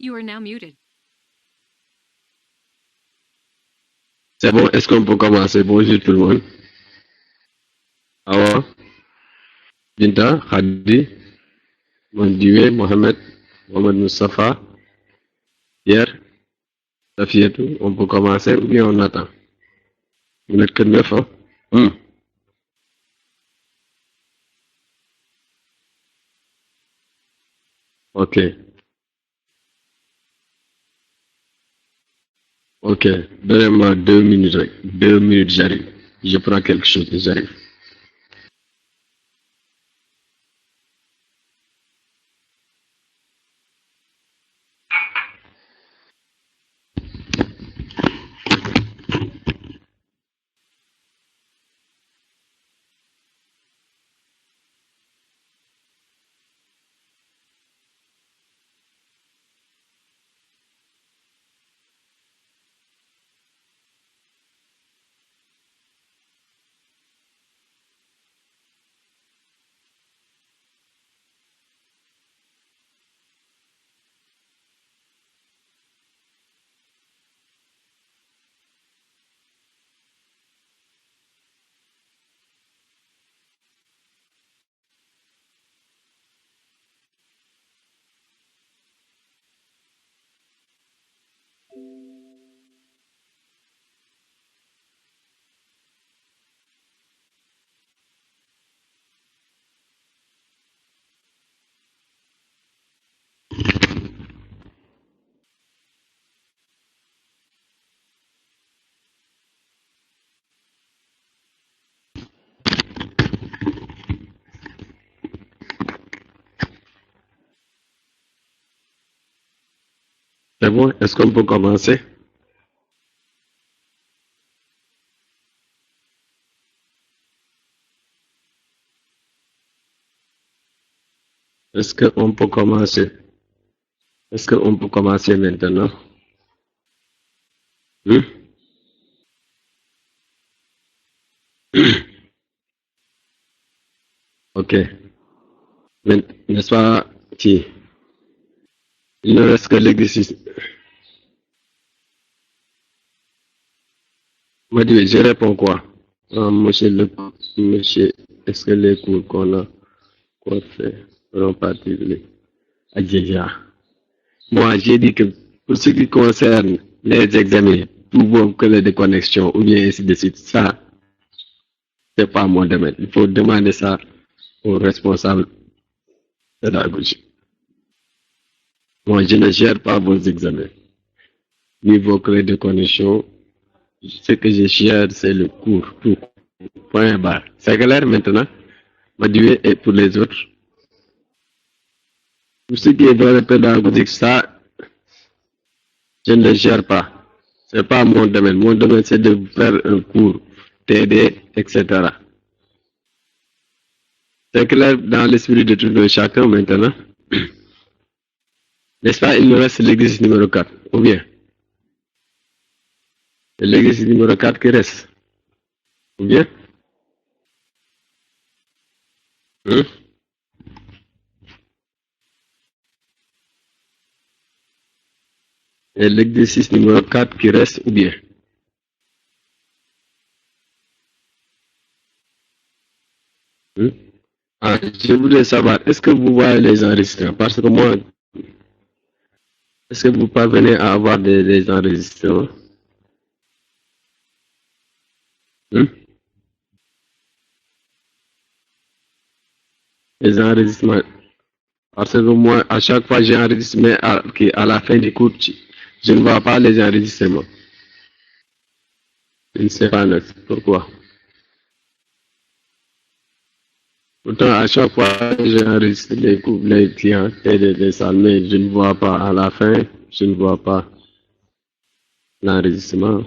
You are now muted. C'est bon, est-ce qu'on peut commencer? Bonjour tout le monde. Awa, Binta, Khadi, Mandiwe, Mohamed, Mohamed Mustafa, Pierre, Safiatou, on peut commencer ou bien on attend? Vous n'êtes que 9, hein? Ok, ok. Donnez-moi 2 minutes, 2 minutes, j'arrive. Je prends quelque chose et j'arrive. C'est bon, est-ce qu'on peut commencer? Est-ce qu'on peut commencer? Est-ce qu'on peut commencer maintenant? Hmm? Ok. N'est-ce pas, qui? Il ne reste que l'exercice. Madiwe, je réponds quoi? Monsieur, est-ce que les cours qu'on fait feront partie de l'agenda? Moi, j'ai dit que pour ce qui concerne les examens, tout bon que les déconnexions ou bien ainsi de suite, ça, c'est pas mon domaine. Il faut demander ça aux responsables pédagogiques. Moi, je ne gère pas vos examens, ni vos clés de connexion. Ce que je gère, c'est le cours, tout. Point barre. C'est clair maintenant? Madiwe et pour les autres. Tout ce qui est dans le pédagogique, ça, je ne le gère pas. C'est pas mon domaine. Mon domaine, c'est de faire un cours, t'aider, etc. C'est clair dans l'esprit de tout de chacun maintenant. N'est-ce pas? Il nous reste l'exercice numéro 4. Ou bien? C'est l'exercice numéro 4 qui reste. Ou bien? Hein? Et l'exercice numéro 4 qui reste, ou bien? Hein? Ah, je voulais savoir, est-ce que vous voyez les enregistrements? Parce que moi, est-ce que vous parvenez à avoir des enregistrements? Hein? Les enregistrements. Parce que moi, à chaque fois, j'ai enregistré, mais à la fin du cours, je ne vois pas les enregistrements. Je ne sais pas pourquoi. Pourtant, à chaque fois, j'ai enregistré les cours, les clients et les salles, mais je ne vois pas à la fin, je ne vois pas l'enregistrement.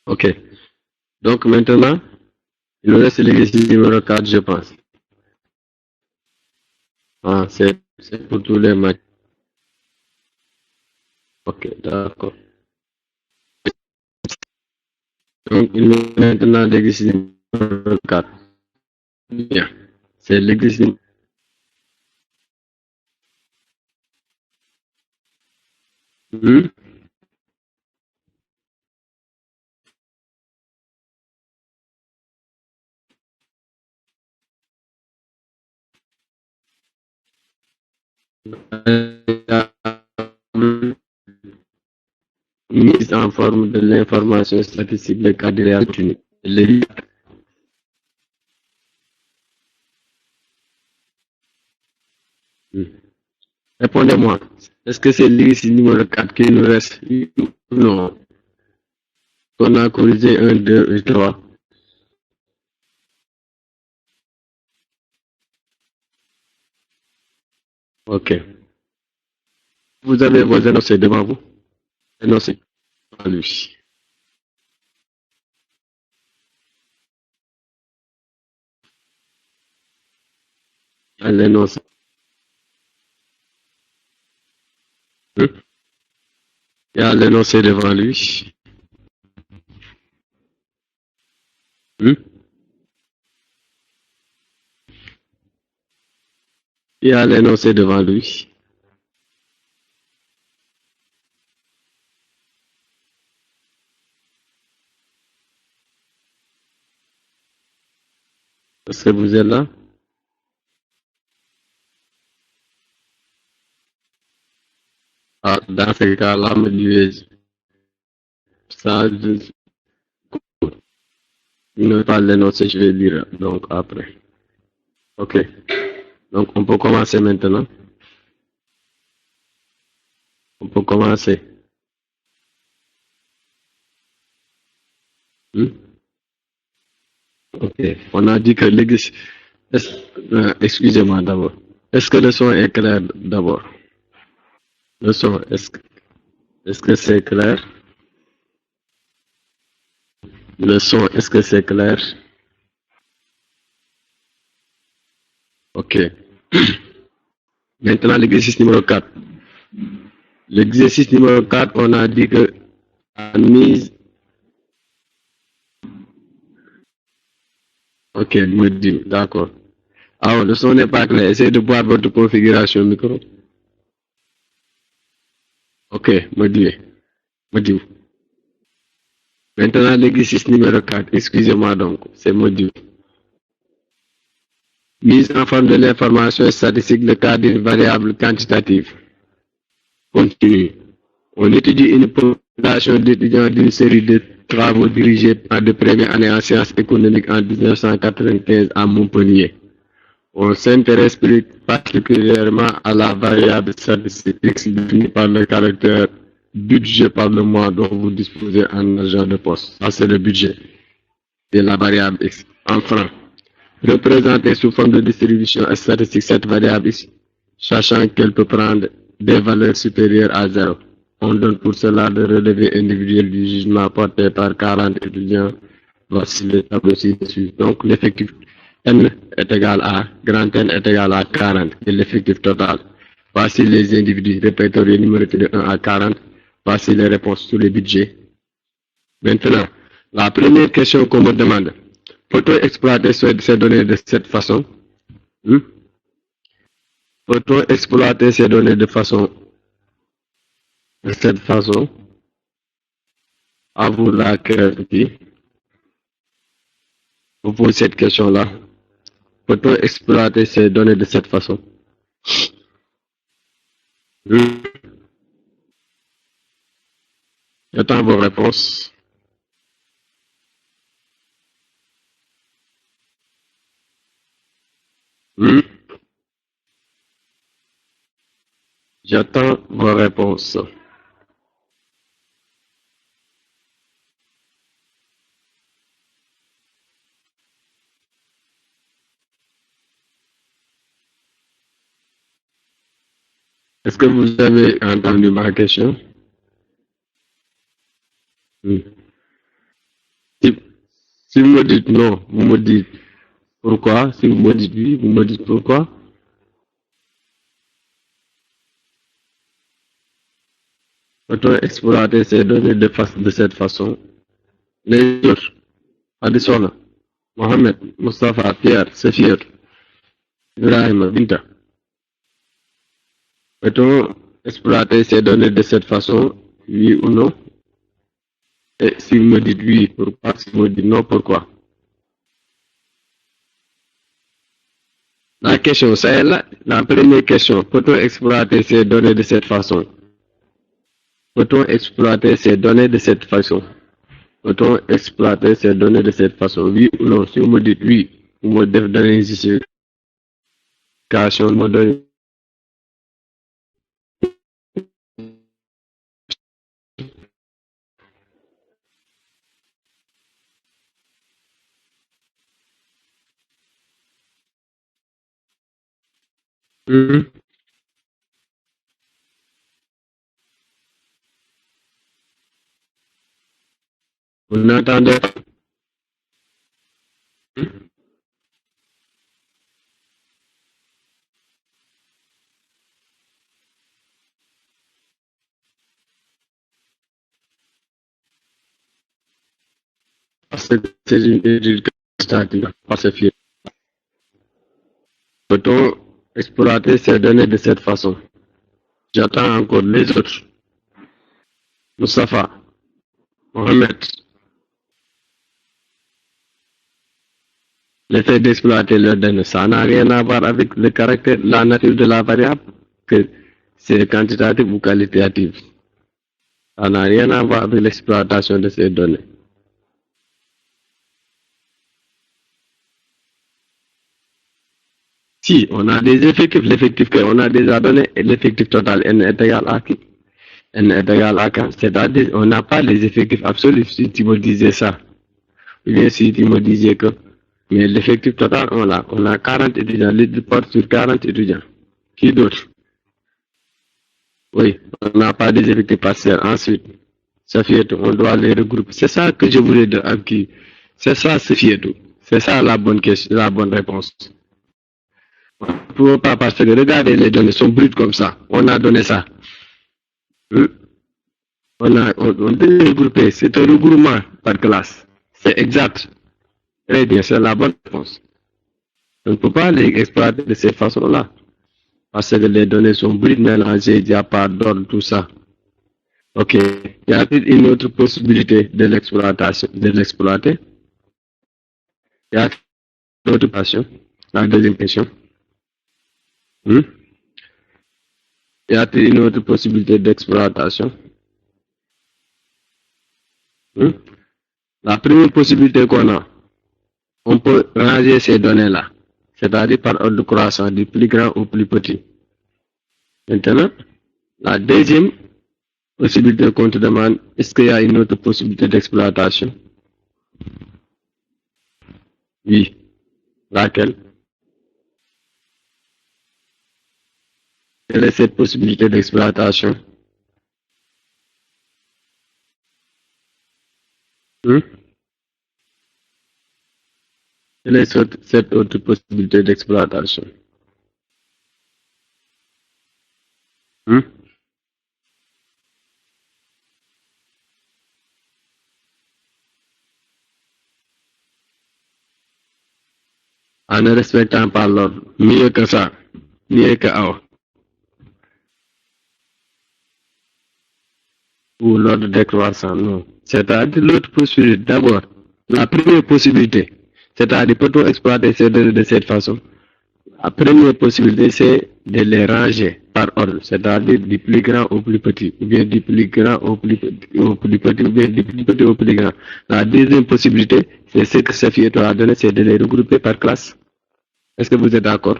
Ok. Donc maintenant, il nous reste l'exercice numéro 4, je pense. Ah, c'est pour tous les matchs. Ok, d'accord. Donc, il nous reste maintenant l'exercice numéro 4. Bien. C'est l'exercice Hmm? Mise en forme de l'information statistique des cas de réalité. Répondez-moi. Est-ce que c'est l'exercice numéro 4 qui nous reste? Non. On a corrigé un, 2 et 3. OK. Vous avez vos énoncés devant vous? Énoncés. Lui. À l'énoncé. Hmm? Il y a l'énoncé devant lui. Hmm? Il y a l'énoncé devant lui. Est-ce que vous êtes là? Ah, dans ce cas-là, me dirais ça, ne pas l'énoncer, je vais lire donc après. OK. Donc, on peut commencer maintenant. On peut commencer. Hmm? OK. On a dit que l'église. Excusez-moi d'abord. Est-ce que le son est clair d'abord? Le son, est-ce que c'est clair? Le son, est-ce que c'est clair? OK. Maintenant, l'exercice numéro 4. L'exercice numéro 4, on a dit que la mise. OK, me dit, d'accord. Alors, le son n'est pas clair. Essayez de voir votre configuration micro. OK, me dit. Me dit. Maintenant, l'exercice numéro 4, excusez-moi donc, c'est module. Mise en forme de l'information statistique le cas d'une variable quantitative. Continue. On étudie une population d'étudiants d'une série de travaux dirigés par de premières années en sciences économiques en 1995 à Montpellier. On s'intéresse plus particulièrement à la variable statistique X définie par le caractère budget par le mois dont vous disposez en argent de poste. Ça, c'est le budget de la variable X en francs. Représentée sous forme de distribution statistique, cette variable ici, sachant qu'elle peut prendre des valeurs supérieures à zéro. On donne pour cela le relevé individuel du jugement porté par 40 étudiants. Voici le tableau ci-dessus. Donc l'effectif N est égal à, grand N est égal à 40, et l'effectif total. Voici les individus répertoriés numérotés de 1 à 40. Voici les réponses sur les budgets. Maintenant, la première question qu'on me demande, peut-on exploiter ces données de cette façon? Hmm? Peut-on exploiter ces données de cette façon? À vous la créativité. Vous posez cette question-là. Peut-on exploiter ces données de cette façon? Hmm? J'attends vos réponses. Hmm? J'attends vos réponses. Est-ce que vous avez entendu ma question? Hmm. Si, si vous me dites non, vous me dites pourquoi. Si vous me dites oui, vous me dites pourquoi. Peut-on exploiter ces données de cette façon? Les autres, Addison, Mohamed, Mustafa, Pierre, Sefir, Ibrahim, Binta. Peut-on exploiter ces données de cette façon, oui ou non? Et si vous me dites oui, pourquoi? Si vous me dites non, pourquoi? La question, c'est la première question. Peut-on exploiter ces données de cette façon? Peut-on exploiter ces données de cette façon? Peut-on exploiter ces données de cette façon? Oui ou non? Si vous me dites oui, vous me donnez une justification, vous me donnez. Mhm. Vous n'entendez pas? Parce que c'est une étude quantitative, pas c'est fier. Peut-on exploiter ces données de cette façon? J'attends encore les autres. Moustapha, Mohamed, le fait d'exploiter leurs données, ça n'a rien à voir avec le caractère, la nature de la variable, que c'est quantitatif ou qualitatif. Ça n'a rien à voir avec l'exploitation de ces données. Si on a des effectifs, l'effectif qu'on a déjà donné, et l'effectif total n est égal à qui? N est égal à 4. C'est-à-dire on n'a pas les effectifs absolus si tu me disais ça. Ou bien si tu me disais que mais l'effectif total, on a 40 étudiants, l'île porte sur 40 étudiants. Qui d'autre? Oui, on n'a pas des effectifs partiels. Ensuite, ça fait tout, on doit les regrouper. C'est ça que je voulais dire. C'est ça, c'est tout. C'est ça la bonne question, la bonne réponse. Pour pas parce que regardez, les données sont brutes comme ça. On a donné ça. Hmm? On peut regrouper. C'est un regroupement par classe. C'est exact. Très bien, c'est la bonne réponse. On ne peut pas les exploiter de cette façon-là. Parce que les données sont brutes mélangées, il n'y a pas d'ordre, tout ça. Ok. Y a-t-il une autre possibilité de l'exploitation, de l'exploiter? Y a-t-il une autre question? La deuxième question. Hmm? Y a-t-il une autre possibilité d'exploitation? Hmm? La première possibilité qu'on a, on peut ranger ces données-là, c'est-à-dire par ordre de croissance du plus grand au plus petit. Maintenant, la deuxième possibilité qu'on te demande, est-ce qu'il y a une autre possibilité d'exploitation? Oui. Laquelle? Quelle est cette possibilité d'exploitation? Hmm? Quelle est cette autre possibilité d'exploitation? Hmm? En ne respectant pas l'ordre. Mieux que ça. Mieux que A. Ou l'ordre décroissant. Non. C'est-à-dire l'autre possibilité. D'abord, la première possibilité. C'est-à-dire peut-on exploiter ces données de cette façon? La première possibilité, c'est de les ranger par ordre, c'est-à-dire du plus grand au plus petit, ou bien du plus grand au plus petit, ou bien du plus petit au plus grand. La deuxième possibilité, c'est ce que Sophie a donné, c'est de les regrouper par classe. Est-ce que vous êtes d'accord?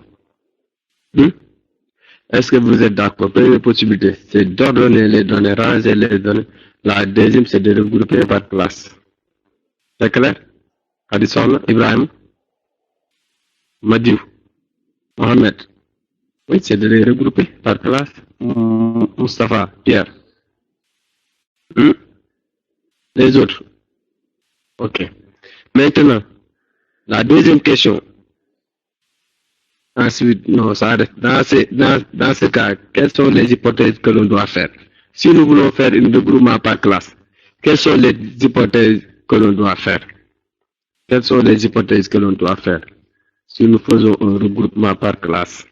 Hmm? Est-ce que vous êtes d'accord? Première possibilité, c'est d'ordonner les données, ranger les données. La deuxième, c'est de regrouper par classe. C'est clair? Addison, Ibrahim, Madiou, Mohamed. Oui, c'est de les regrouper par classe. Mustapha, Pierre. Hmm? Les autres. OK. Maintenant, la deuxième question. Ensuite, non, ça reste. Dans ce cas, quelles sont les hypothèses que l'on doit faire? Si nous voulons faire un regroupement par classe, quelles sont les hypothèses que l'on doit faire? Quelles sont les hypothèses que l'on doit faire si nous faisons un regroupement par classe?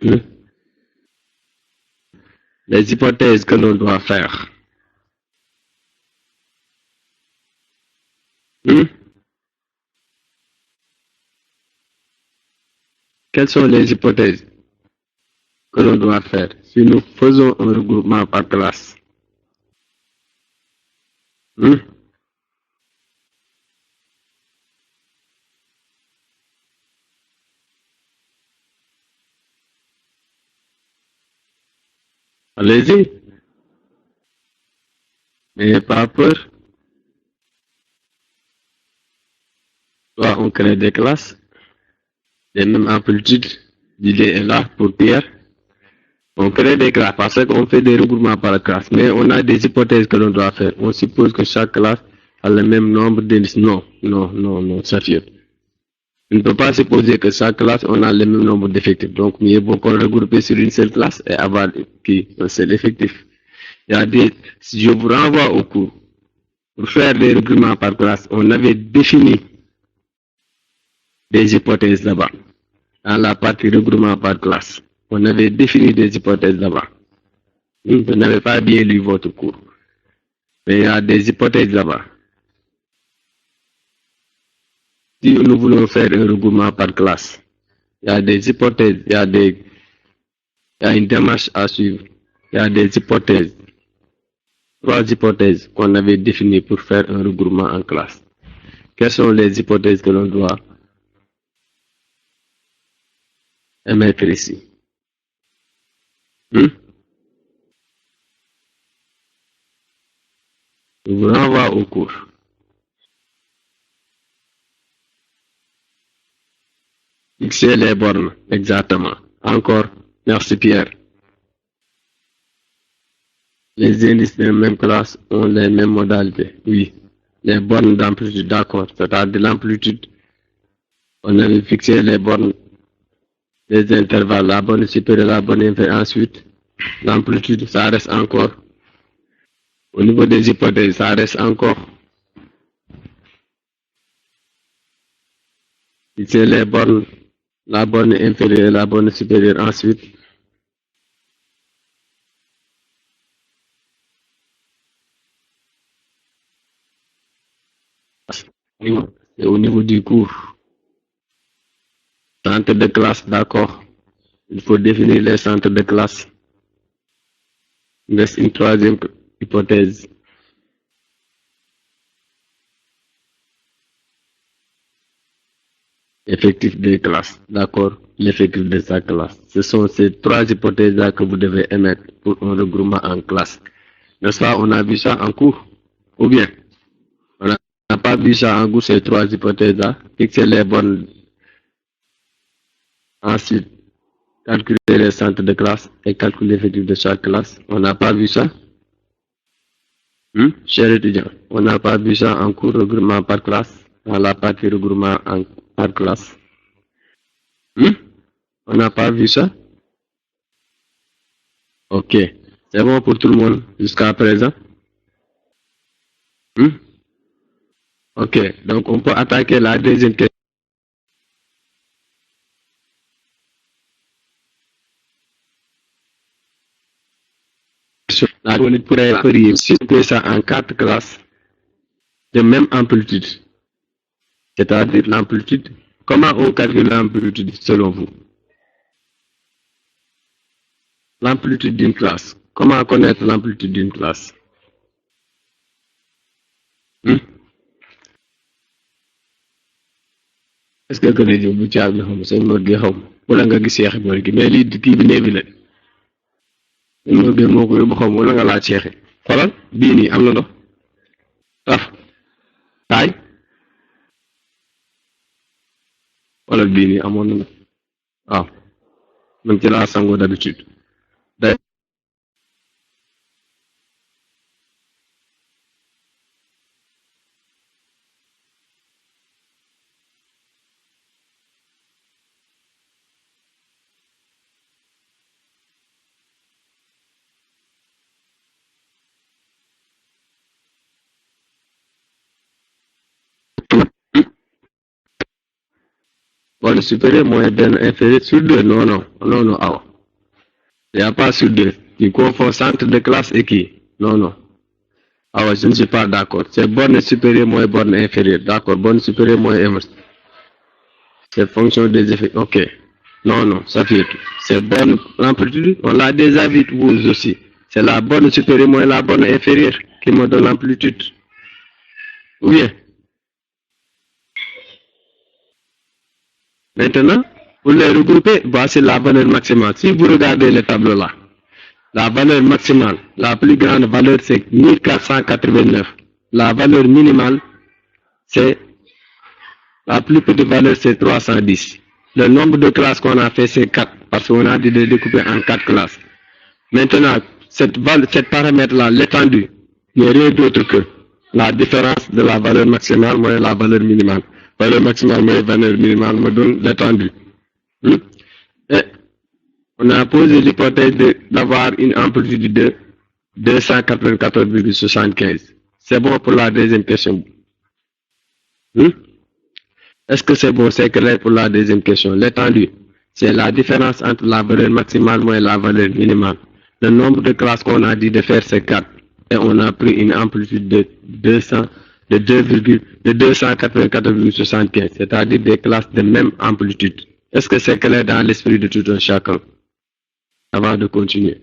Hmm? Les hypothèses que l'on doit faire. Hmm? Quelles sont les hypothèses que l'on doit faire si nous faisons un regroupement par classe? Hmm? Allez-y, n'ayez pas peur. Soit on crée des classes, des mêmes amplitudes. L'idée est là pour Pierre. On crée des classes parce qu'on fait des regroupements par classe, mais on a des hypothèses que l'on doit faire. On suppose que chaque classe a le même nombre d'indices. Non, non, non, non, Saphir. On ne peut pas supposer que chaque classe, on a le même nombre d'effectifs. Donc, mieux vaut qu'on regrouper sur une seule classe et avoir un seul effectif. Il y a des, si je vous renvoie au cours, pour faire des regroupements par classe, on avait défini des hypothèses là-bas. Dans la partie regroupement par classe, on avait défini des hypothèses là-bas. Vous n'avez pas bien lu votre cours. Mais il y a des hypothèses là-bas. Si nous voulons faire un regroupement par classe, il y a des hypothèses, il y a une démarche à suivre. Il y a des hypothèses, trois hypothèses qu'on avait définies pour faire un regroupement en classe. Quelles sont les hypothèses que l'on doit émettre ici? Je vous renvoie au cours. Fixer les bornes, exactement. Encore, merci Pierre. Les indices de la même classe ont les mêmes modalités. Oui. Les bornes d'amplitude, d'accord. C'est-à-dire l'amplitude. On avait fixé les bornes, les intervalles, la borne supérieure, la borne inférieure. Ensuite, l'amplitude, ça reste encore. Au niveau des hypothèses, ça reste encore. Fixer les bornes, la borne inférieure, la borne supérieure. Ensuite, et au niveau du cours. Centre de classe, d'accord. Il faut définir les centres de classe. Il reste une troisième hypothèse. Effectif des classes, d'accord. L'effectif de sa classe. Ce sont ces trois hypothèses-là que vous devez émettre pour un regroupement en classe. N'est-ce pas? On a vu ça en cours. Ou bien, on n'a pas vu ça en cours, ces trois hypothèses-là. Fixer les bornes. Ensuite, calculer les centres de classe et calculer l'effectif de chaque classe. On n'a pas vu ça? Cher étudiant, on n'a pas vu ça en cours regroupement par classe, dans la partie regroupement par classe. On n'a pas vu ça? Ok. C'est bon pour tout le monde jusqu'à présent? Ok. Donc, on peut attaquer la deuxième question. La on pourrait situer ça en quatre classes de même amplitude. C'est-à-dire l'amplitude. Comment on calcule l'amplitude selon vous? L'amplitude d'une classe. Comment connaître l'amplitude d'une classe? Est-ce que gën a ñëw bu caabi xam seen mor gi xaw wala nga gis seexi boor gi mais lii kii bi néebi la seen mor gi moo ko yóbbu xaw wala nga laaj seexi xoolal bii nii am na ndox taf taay wala bii nii amoon na ndox waaw man ci laa sangoo d'habitude day wala supérieur moins benn inférieur sur deux non non non non aw y a pas sur deux Tu confonds centre de classe et qui? Non, non. Ah ouais, je ne suis pas d'accord. C'est borne supérieure moins borne inférieure. D'accord, borne supérieure moins inverse. C'est fonction des effets. Ok. Non, non, ça fait tout. C'est borne l'amplitude. On l'a déjà vu vous aussi. C'est la borne supérieure moins la borne inférieure qui me donne l'amplitude. Ou bien. Maintenant, pour les regrouper, voici la valeur maximale. Si vous regardez le tableau là, la valeur maximale, la plus grande valeur, c'est 1489. La valeur minimale, c'est la plus petite valeur, c'est 310. Le nombre de classes qu'on a fait, c'est 4, parce qu'on a dit de découper en 4 classes. Maintenant, cette paramètre-là, l'étendue, n'est rien d'autre que la différence de la valeur maximale moins la valeur minimale. Valeur maximale moins valeur minimale me donne l'étendue. Et on a posé l'hypothèse d'avoir une amplitude de 294,75. C'est bon pour la deuxième question. Est-ce que c'est bon? C'est clair pour la deuxième question. L'étendue, c'est la différence entre la valeur maximale moins la valeur minimale. Le nombre de classes qu'on a dit de faire, c'est 4. Et on a pris une amplitude de 284,75, c'est-à-dire des classes de même amplitude. Est-ce que c'est clair dans l'esprit de tout un chacun? Avant de continuer.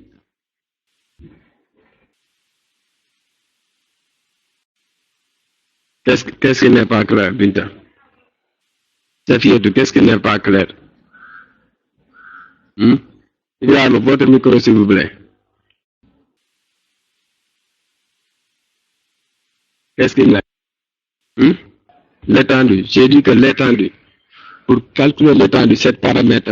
Qu'est-ce qui n'est pas clair, Binta? Qu'est-ce qui n'est pas clair? Regarde votre micro, s'il vous plaît. Qu'est-ce qu'il y a? L'étendue. J'ai dit que l'étendue, pour calculer l'étendue, ce paramètre,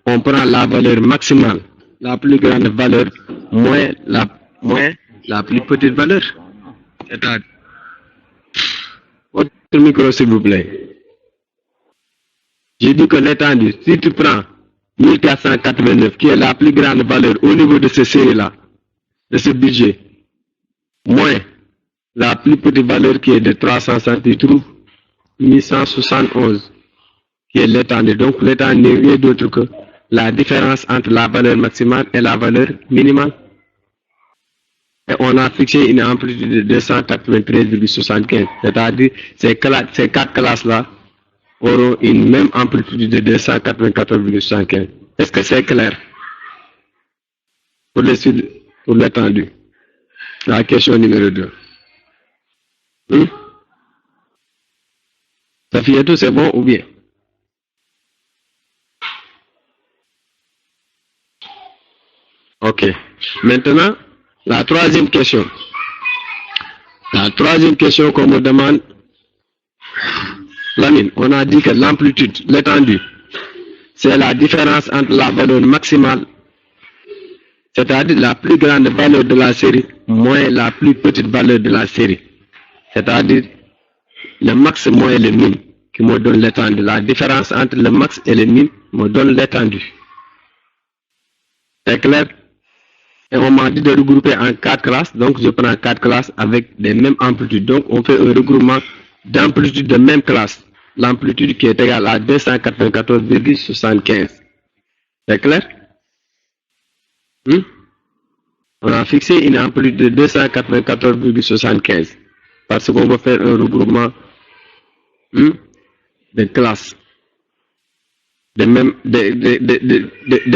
on prend la valeur maximale, la plus grande valeur, moins la plus petite valeur. C'est-à-dire, votre micro, s'il vous plaît. J'ai dit que l'étendue, si tu prends 1489, qui est la plus grande valeur au niveau de cette série-là, de ce budget, moins la plus petite valeur qui est de 300, tu trouves 1171, qui est l'étendue. Donc l'étendue n'est rien d'autre que la différence entre la valeur maximale et la valeur minimale. Et on a fixé une amplitude de 293,75, c'est-à-dire ces 4 classes-là auront une même amplitude de 294,75. Est-ce que c'est clair? Pour l'étendue. La question numéro 2. Ça fait tout, c'est bon ou bien? Ok. Maintenant, la troisième question. La troisième question qu'on me demande, Lamine, on a dit que l'amplitude, l'étendue, c'est la différence entre la valeur maximale, c'est-à-dire la plus grande valeur de la série, moins la plus petite valeur de la série. C'est-à-dire le max moins le min qui me donne l'étendue. La différence entre le max et le min me donne l'étendue. C'est clair? Et on m'a dit de regrouper en 4 classes, donc je prends 4 classes avec des mêmes amplitudes. Donc on fait un regroupement d'amplitude de même classe. L'amplitude qui est égale à 294,75. C'est clair? On a fixé une amplitude de 294,75 parce qu'on va faire un regroupement de classes de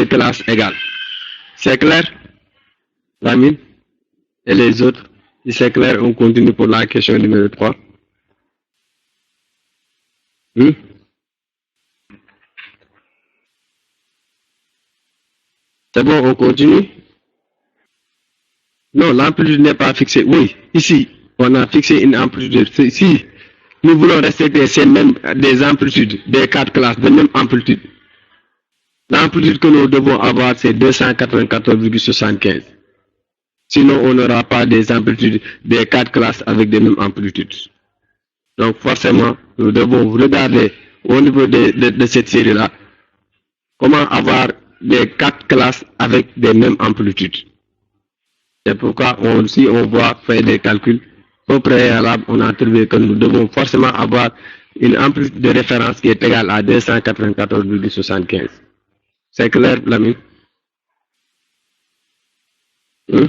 classes égales. C'est clair, Lamine? Et les autres? Si c'est clair, on continue pour la question numéro 3. C'est bon, on continue? Non, l'amplitude n'est pas fixée. Oui, ici, on a fixé une amplitude. Si nous voulons respecter ces mêmes des amplitudes, des 4 classes de même amplitude, l'amplitude que nous devons avoir, c'est 294,75. Sinon, on n'aura pas des amplitudes des 4 classes avec des mêmes amplitudes. Donc, forcément, nous devons regarder au niveau de cette série-là, comment avoir des 4 classes avec des mêmes amplitudes. C'est pourquoi, si on va faire des calculs, au préalable, on a trouvé que nous devons forcément avoir une amplitude de référence qui est égale à 294,75. C'est clair, l'ami? Hein?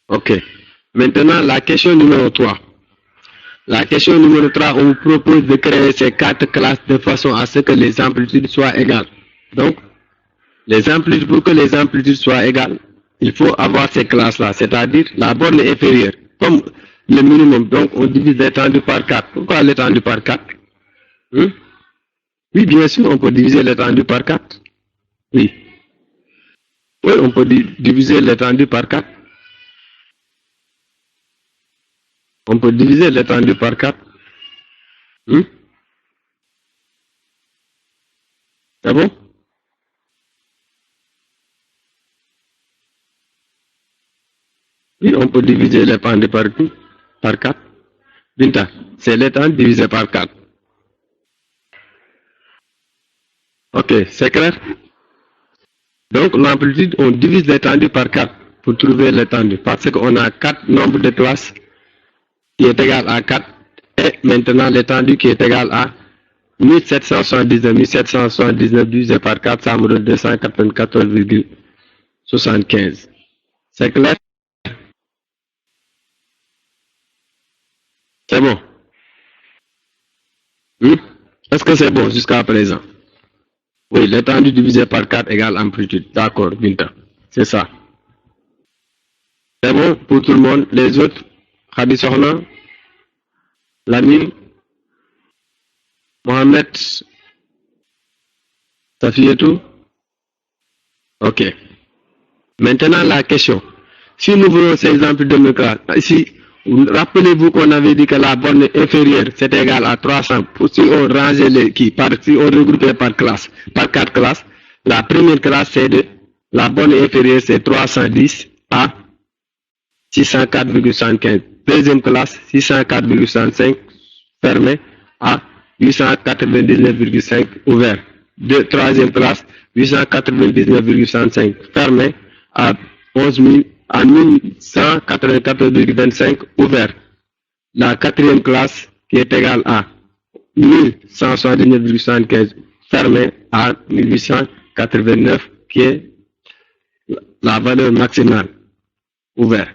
Ok. Maintenant, la question numéro 3. La question numéro 3, on vous propose de créer ces 4 classes de façon à ce que les amplitudes soient égales. Donc, les amplitudes, pour que les amplitudes soient égales, il faut avoir ces classes-là, c'est-à-dire la borne inférieure, comme le minimum. Donc, on divise l'étendue par 4. Pourquoi l'étendue par 4? Hein? Oui, bien sûr, on peut diviser l'étendue par 4. Oui. Oui, on peut diviser l'étendue par 4. On peut diviser l'étendue par 4. Hein? C'est bon? Oui, on peut diviser l'étendue par 4. Binta, c'est l'étendue divisé par 4. Ok, c'est clair? Donc, l'amplitude, on divise l'étendue par 4 pour trouver l'étendue. Parce qu'on a 4 nombres de classes qui est égal à 4. Et maintenant, l'étendue qui est égal à 1779 divisé par 4, ça me donne 294,75. C'est clair? C'est bon? Est-ce que c'est bon jusqu'à présent? Oui, l'étendue divisé par 4 égale amplitude. D'accord, Binta. C'est ça. C'est bon pour tout le monde. Les autres, Khadi Sohna, Lamine, Mohamed, Safietou. Ok. Maintenant, la question. Si nous voulons ces exemples de nos classes, ici, rappelez-vous qu'on avait dit que la borne inférieure, c'est égal à 300. Si on rangeait les si on regroupait par classe, par 4 classes, la première classe, c'est la borne inférieure, c'est 310 à 604,75. Deuxième classe, 604,65 fermé à 899,5 ouvert. Troisième classe, 899,65 fermé à 1184,25 ouvert. La quatrième classe qui est égale à 1179,75 fermé à 1889 qui est la valeur maximale ouvert.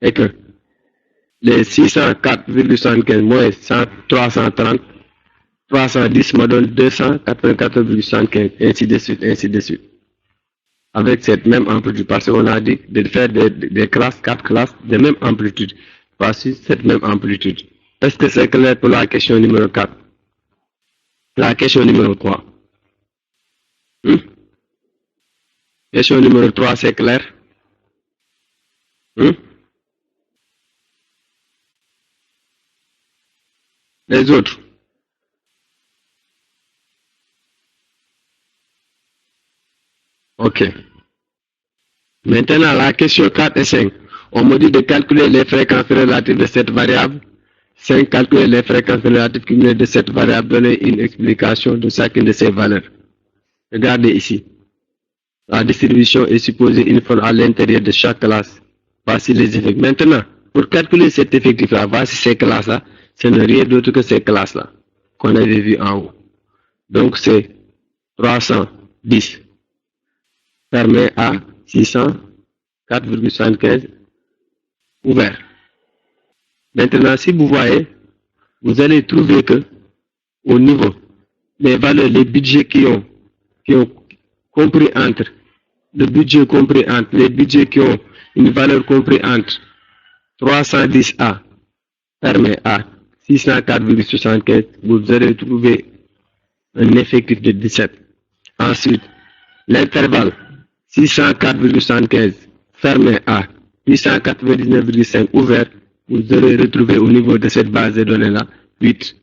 Et que les 604,75 moins 330, 310 me donne 284,75, ainsi de suite, ainsi de suite. Avec cette même amplitude, parce qu'on a dit de faire des classes, 4 classes de même amplitude, voici cette même amplitude. Est-ce que c'est clair pour la question numéro 4? La question numéro 3. Question numéro 3, c'est clair? Les autres? Ok. Maintenant, la question 4 et 5. On me dit de calculer les fréquences relatives de cette variable. 5. Calculer les fréquences relatives cumulées de cette variable. Donner une explication de chacune de ces valeurs. Regardez ici. La distribution est supposée uniforme à l'intérieur de chaque classe. Voici les effets. Maintenant, pour calculer cet effectif-là, voici ces classes-là. Ce n'est rien d'autre que ces classes-là qu'on avait vu en haut. Donc, c'est 310 fermé à 604,75 ouvert. Maintenant, si vous voyez, vous allez trouver que au niveau des valeurs, les budgets qui ont compris entre le budget compris entre les budgets qui ont une valeur compris entre 310A fermé à 604,75, vous allez trouver un effectif de 17. Ensuite, l'intervalle 604,75 fermé à 899,5 ouvert, vous allez retrouver au niveau de cette base de données-là 8.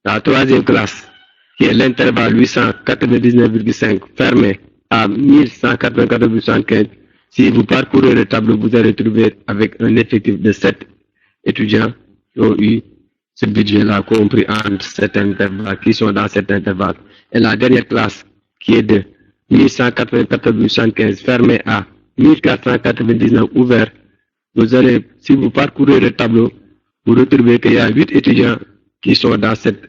La troisième classe, qui est l'intervalle 899,5 fermé à 1184,75, si vous parcourez le tableau, vous allez trouver avec un effectif de 7 étudiants qui ont eu ce budget-là compris entre cet intervalle, qui sont dans cet intervalle. Et la dernière classe, qui est de 1184,75 fermé à 1499 ouvert, vous allez, si vous parcourez le tableau, vous retrouvez qu'il y a 8 étudiants qui sont dans cette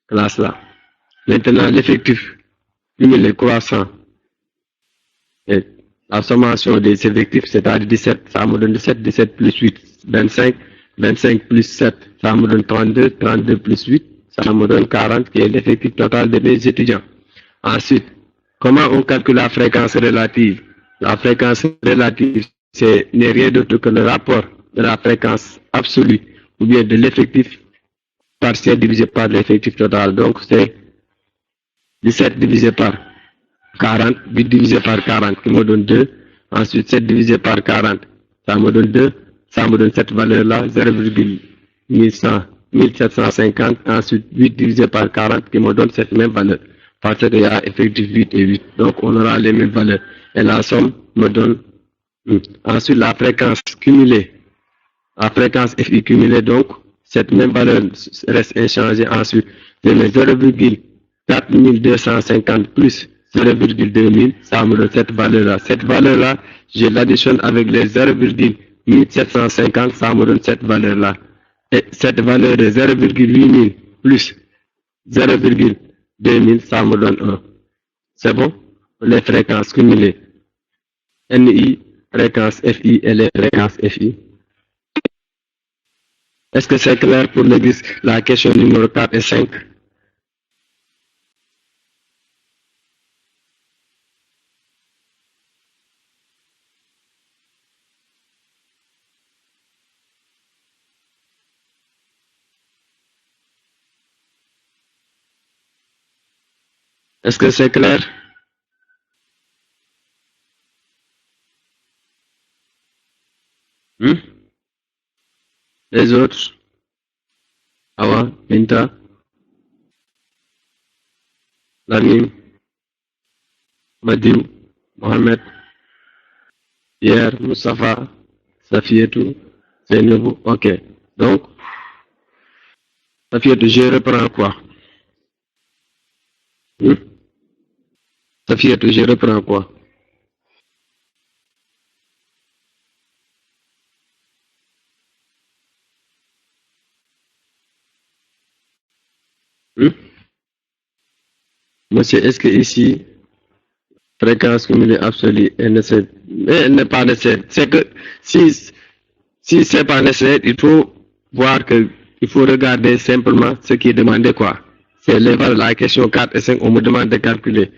classe-là. Maintenant, l'effectif cumulé croissant Et la sommation des effectifs, c'est-à-dire 17, ça me donne 17, 17 plus 8, 25, 25 plus 7, ça me donne 32, 32 plus 8, ça me donne 40, qui est l'effectif total de mes étudiants. Ensuite, comment on calcule la fréquence relative? La fréquence relative, n'est rien d'autre que le rapport de la fréquence absolue ou bien de l'effectif partiel divisé par l'effectif total. Donc, c'est 17 divisé par 40, 8 divisé par 40 qui me donne 2. Ensuite, 7 divisé par 40, ça me donne 2. Ça me donne cette valeur-là, 0,1750. Ensuite, 8 divisé par 40 qui me donne cette même valeur. Parce qu'il y a effectif 8 et 8. Donc, on aura les mêmes valeurs. Et la somme me donne. Ensuite, la fréquence cumulée. La fréquence FI cumulée, donc, cette même valeur reste inchangée. Ensuite, je mets 0,4250 plus 0,2000, ça me donne cette valeur-là. Cette valeur-là, je l'additionne avec les 0,1750, ça me donne cette valeur-là. Et cette valeur de 0,8000 plus 0,2000, ça me donne 1. C'est bon? Les fréquences cumulées. NI, fréquence FI et les fréquences FI. Est-ce que c'est clair pour la question numéro 4 et 5? Est-ce que c'est clair? Les autres? Awa, Binta, Lamine, Madiou, Mohamed, Pierre, Moustapha, Safietou, Zainabou. Ok. Donc, Safietou, je reprends quoi? Safietou, je reprends quoi? Monsieur, est-ce que ici, fréquence cumulée absolue est nécessaire? Mais elle n'est pas nécessaire. C'est que si c'est pas nécessaire, il faut voir que il faut regarder simplement ce qui est demandé, quoi. C'est la question 4 et 5, on me demande de calculer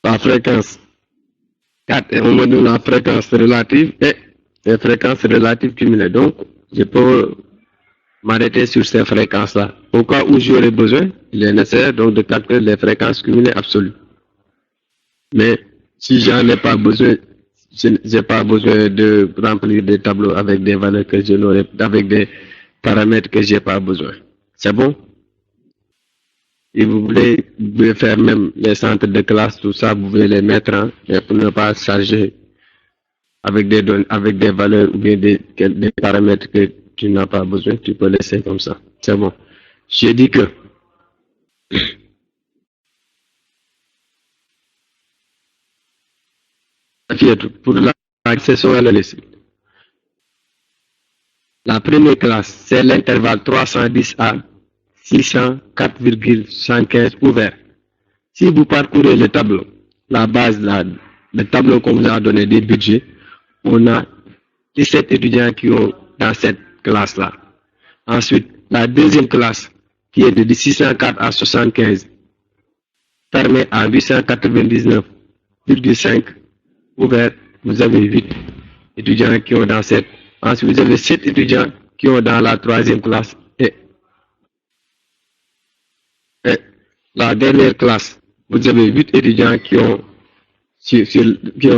la fréquence 4 et on me donne la fréquence relative et les fréquences relatives cumulées. Donc, je peux m'arrêter sur ces fréquences-là. Au cas où j'aurai besoin, il est nécessaire donc de calculer les fréquences cumulées absolues. Mais si j'en ai pas besoin, je n'ai pas besoin de remplir des tableaux avec des valeurs que je n'aurai, avec des paramètres que je n'ai pas besoin. C'est bon? Et vous voulez faire même les centres de classe, tout ça, vous pouvez les mettre en, mais pour ne pas charger avec des données, avec des valeurs ou bien des paramètres que tu n'as pas besoin, tu peux laisser comme ça. C'est bon. J'ai dit que pour la session analyse, la première classe, c'est l'intervalle 310 à 604,115 ouvert. Si vous parcourez le tableau, la base, le tableau qu'on vous a donné des budgets, on a 17 étudiants qui ont dans cette classe-là. Ensuite, la deuxième classe, qui est de 604 à 75, permet à 899,5 ouvert. Vous avez 8 étudiants qui ont dans cette. Ensuite, vous avez 7 étudiants qui ont dans la troisième classe. Et la dernière classe, vous avez 8 étudiants qui ont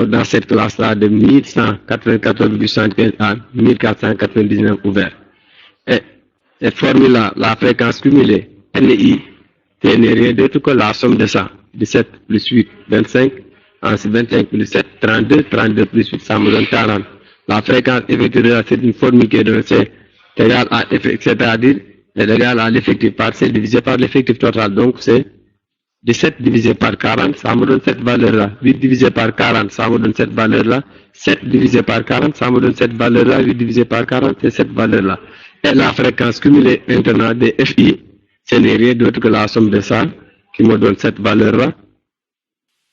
dans cette classe-là de 1194,75 à 1499 ouverts. Et cette formule-là, la fréquence cumulée, NI, ce n'est rien d'autre que la somme de ça. 17 plus 8, 25. Ensuite, 25 plus 7, 32. 32 plus 8, ça me donne 40. La fréquence effective, c'est une formule qui est donnée, c'est égal à c'est-à-dire égal à l'effectif partiel divisé par l'effectif total. Donc, c'est 17 divisé par 40, ça me donne cette valeur-là. 8 divisé par 40, ça me donne cette valeur-là. 7 divisé par 40, ça me donne cette valeur-là. 8 divisé par 40, c'est cette valeur-là. Et la fréquence cumulée maintenant des FI, ce n'est rien d'autre que la somme de ça qui me donne cette valeur-là.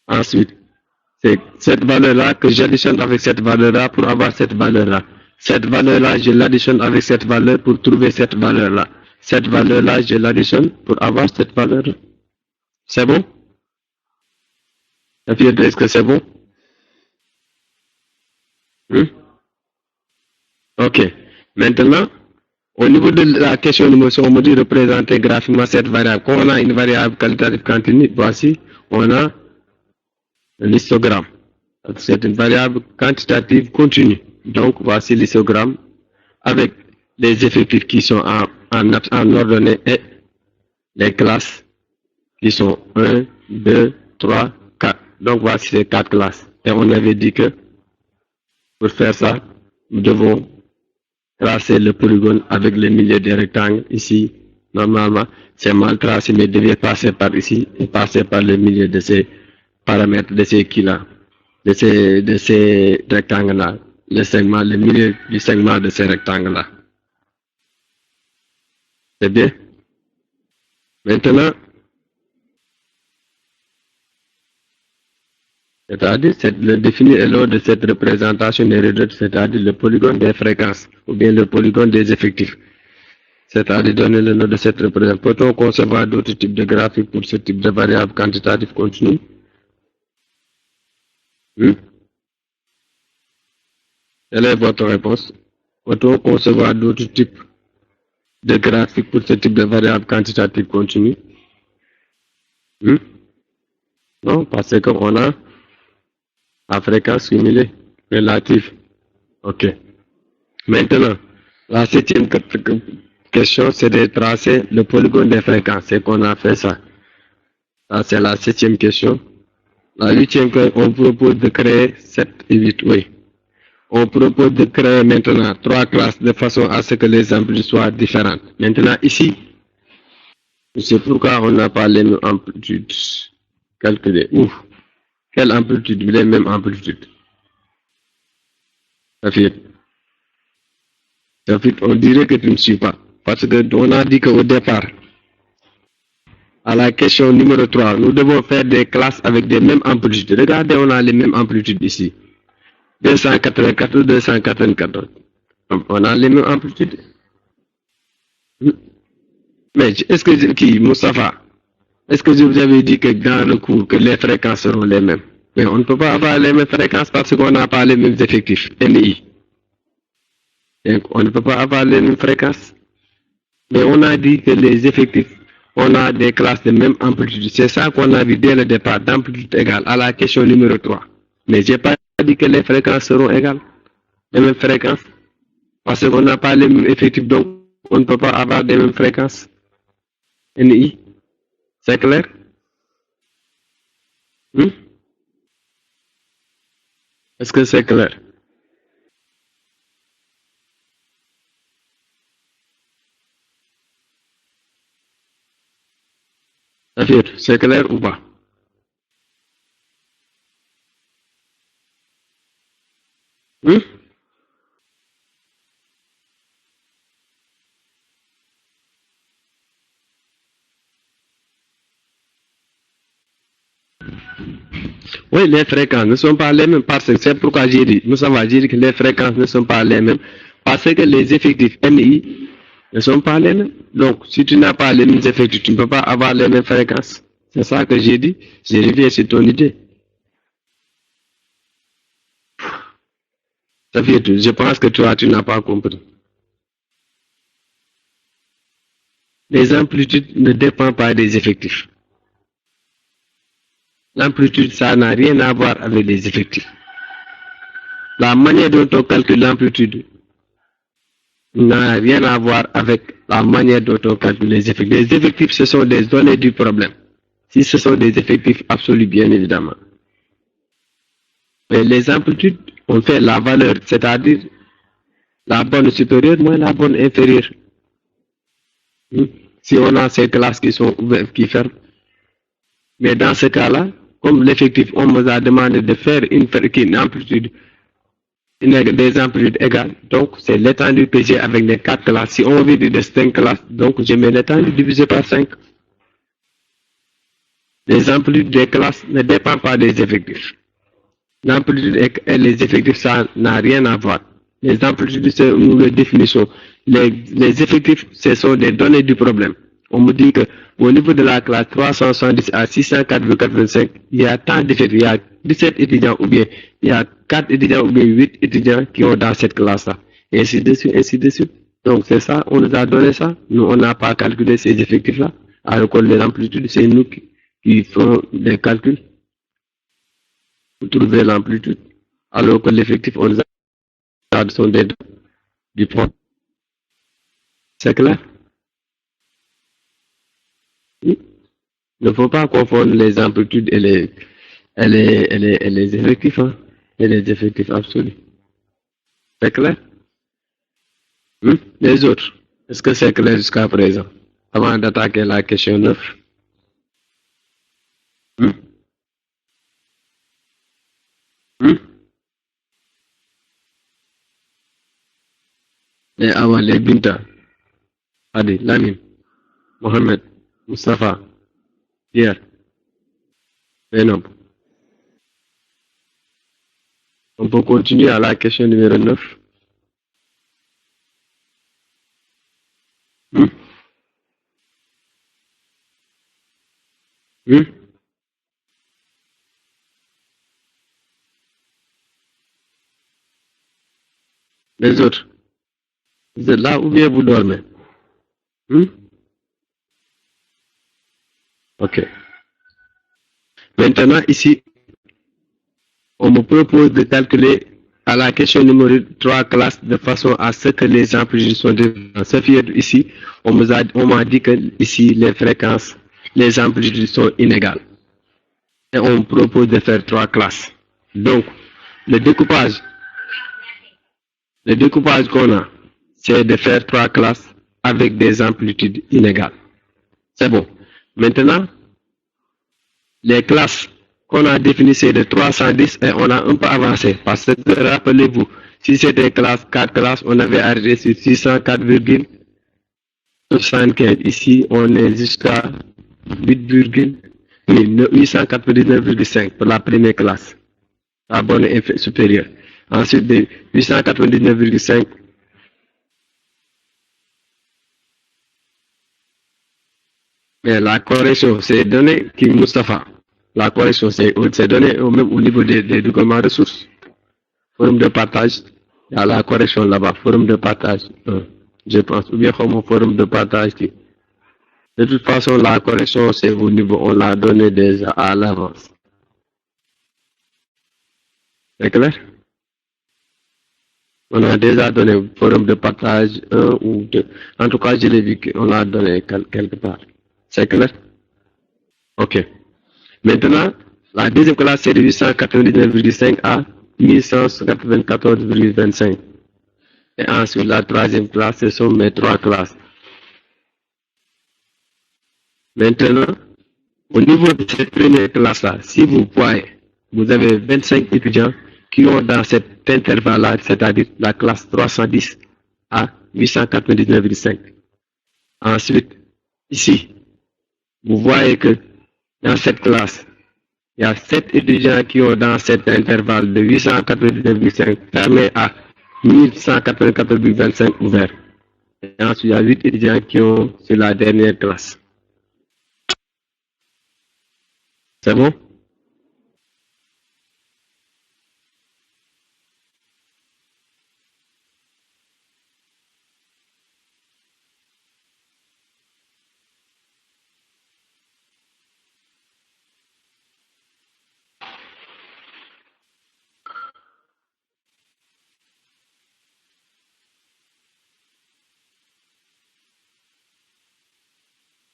Ensuite, C'est cette valeur-là que j'additionne avec cette valeur-là pour avoir cette valeur-là. Cette valeur-là, je l'additionne avec cette valeur pour trouver cette valeur-là. Cette valeur-là, je l'additionne pour avoir cette valeur-là. C'est bon? Est-ce que c'est bon? Ok. Maintenant, au niveau de la question numéro 6, on me dit représenter graphiquement cette variable. Quand on a une variable qualitative continue, voici, on a un histogramme. C'est une variable quantitative continue. Donc, voici l'histogramme avec les effectifs qui sont en ordonnée et les classes qui sont 1, 2, 3, 4. Donc, voici ces 4 classes. Et on avait dit que pour faire ça, nous devons tracer le polygone avec le milieu des rectangles. Ici, normalement, c'est mal tracé, mais devait passer par ici et passer par le milieu de ces paramètres, de ces qui-là, de ces rectangles-là, le milieu du segment de ces rectangles-là. C'est bien. Maintenant, c'est-à-dire le définir lors de cette représentation des réseaux, c'est-à-dire le polygone des fréquences ou bien le polygone des effectifs. C'est-à-dire donner le nom de cette représentation. Peut-on concevoir d'autres types de graphiques pour ce type de variable quantitative continue? Quelle est votre réponse? Peut-on concevoir d'autres types de graphiques pour ce type de variable quantitative continue? Non, parce qu'on a la fréquence cumulée relative. Ok. Maintenant, la 7e question, c'est de tracer le polygone des fréquences. C'est qu'on a fait ça. Ça, c'est la 7e question. La 8e, on propose de créer 7 et 8, oui. On propose de créer maintenant 3 classes de façon à ce que les amplitudes soient différentes. Maintenant, ici, c'est pourquoi on n'a pas les mêmes amplitudes calculées. Quelle amplitude? Les mêmes amplitudes. On dirait que tu ne suis pas. Parce qu'on a dit qu'au départ, à la question numéro 3, nous devons faire des classes avec des mêmes amplitudes. Regardez, on a les mêmes amplitudes ici. 294, 294. On a les mêmes amplitudes. Mais est-ce que Moustapha, est-ce que je vous avais dit que dans le cours, que les fréquences seront les mêmes? Mais on ne peut pas avoir les mêmes fréquences parce qu'on n'a pas les mêmes effectifs, MI. Donc, on ne peut pas avoir les mêmes fréquences. Mais on a dit que les effectifs, on a des classes de même amplitude. C'est ça qu'on a vu dès le départ, d'amplitude égale à la question numéro 3. Mais je n'ai pas dit que les fréquences seront égales, les mêmes fréquences. Parce qu'on n'a pas les mêmes effectifs, donc on ne peut pas avoir les mêmes fréquences. NI. C'est clair? Est-ce que c'est clair? C'est clair ou pas? Oui, les fréquences ne sont pas les mêmes parce que c'est pourquoi j'ai dit, nous avons dit que les fréquences ne sont pas les mêmes parce que les effectifs MI ne sont pas les mêmes. Donc, si tu n'as pas les mêmes effectifs, tu ne peux pas avoir les mêmes fréquences. C'est ça que j'ai dit. J'ai reviens sur ton idée. Ça fait tout. Je pense que toi, tu n'as pas compris. Les amplitudes ne dépendent pas des effectifs. L'amplitude, ça n'a rien à voir avec les effectifs. La manière dont on calcule l'amplitude n'a rien à voir avec la manière dont on calcule les effectifs. Les effectifs, ce sont des données du problème. Si ce sont des effectifs absolus, bien évidemment. Mais les amplitudes, on fait la valeur, c'est-à-dire la borne supérieure moins la borne inférieure. Si on a ces classes qui sont ouvertes, qui ferment. Mais dans ce cas-là, comme l'effectif, on nous a demandé de faire une amplitude, des amplitudes égales. Donc, c'est l'étendue que j'ai avec les 4 classes. Si on veut dire de 5 classes, donc je mets l'étendue divisé par 5. Les amplitudes des classes ne dépendent pas des effectifs. L'amplitude et les effectifs, ça n'a rien à voir. Les amplitudes, c'est nous les définissons. Les effectifs, ce sont des données du problème. On me dit qu'au niveau de la classe 370 à 604,85, il y a tant d'effectifs. Il y a 17 étudiants ou bien il y a 4 étudiants ou bien 8 étudiants qui ont dans cette classe-là. Et ainsi de suite, ainsi de suite. Donc c'est ça, on nous a donné ça. Nous, on n'a pas calculé ces effectifs-là. Alors que les amplitudes, c'est nous qui font des calculs pour trouver l'amplitude. Alors que l'effectif, on nous a son des du point. C'est clair? Oui. Il ne faut pas confondre les amplitudes et les effectifs, hein, et les effectifs absolus. C'est clair? Les autres, est-ce que c'est clair jusqu'à présent? Avant d'attaquer la question 9. Hmm? Hmm? Et avant les Binta, Adi, Lamine, Mohamed, Mustafa, Pierre, Benob. On peut continuer à la question numéro 9. Hmm? Hmm? Les autres, vous êtes là ou bien vous dormez? Hmm? Ok. Maintenant, ici, on me propose de calculer à la question numéro 3 classes de façon à ce que les amplitudes sont différentes. Ce qui est ici, on m'a dit que ici, les fréquences, les amplitudes sont inégales. Et on me propose de faire 3 classes. Donc, le découpage qu'on a, c'est de faire 3 classes avec des amplitudes inégales. C'est bon. Maintenant, les classes qu'on a définies, c'est de 310 et on a un peu avancé. Parce que, rappelez-vous, si c'était classe 4 classes, on avait arrêté sur 604,75. Ici, on est jusqu'à 899,5 pour la première classe. Abonné supérieur. Ensuite, de 899,5. Mais la correction, c'est donné qui Mustafa. La correction, c'est donné même au niveau des documents ressources. Forum de partage, il y a la correction là-bas. Forum de partage, je pense. Ou bien comme forum de partage. De toute façon, la correction, c'est au niveau, on l'a donné déjà à l'avance. C'est clair? On a déjà donné forum de partage 1 ou 2. En tout cas, je l'ai vu qu'on l'a donné quelque part. C'est clair? Ok. Maintenant, la deuxième classe, c'est de 899,5 à 1194,25. Et ensuite, la troisième classe, ce sont mes 3 classes. Maintenant, au niveau de cette première classe-là, si vous voyez, vous avez 25 étudiants qui ont dans cet intervalle-là, c'est-à-dire la classe 310 à 899,5. Ensuite, ici, vous voyez que dans cette classe, il y a 7 étudiants qui ont dans cet intervalle de 899,5 fermé à 1194,25 ouvert. Et ensuite, il y a 8 étudiants qui ont sur la dernière classe. C'est bon?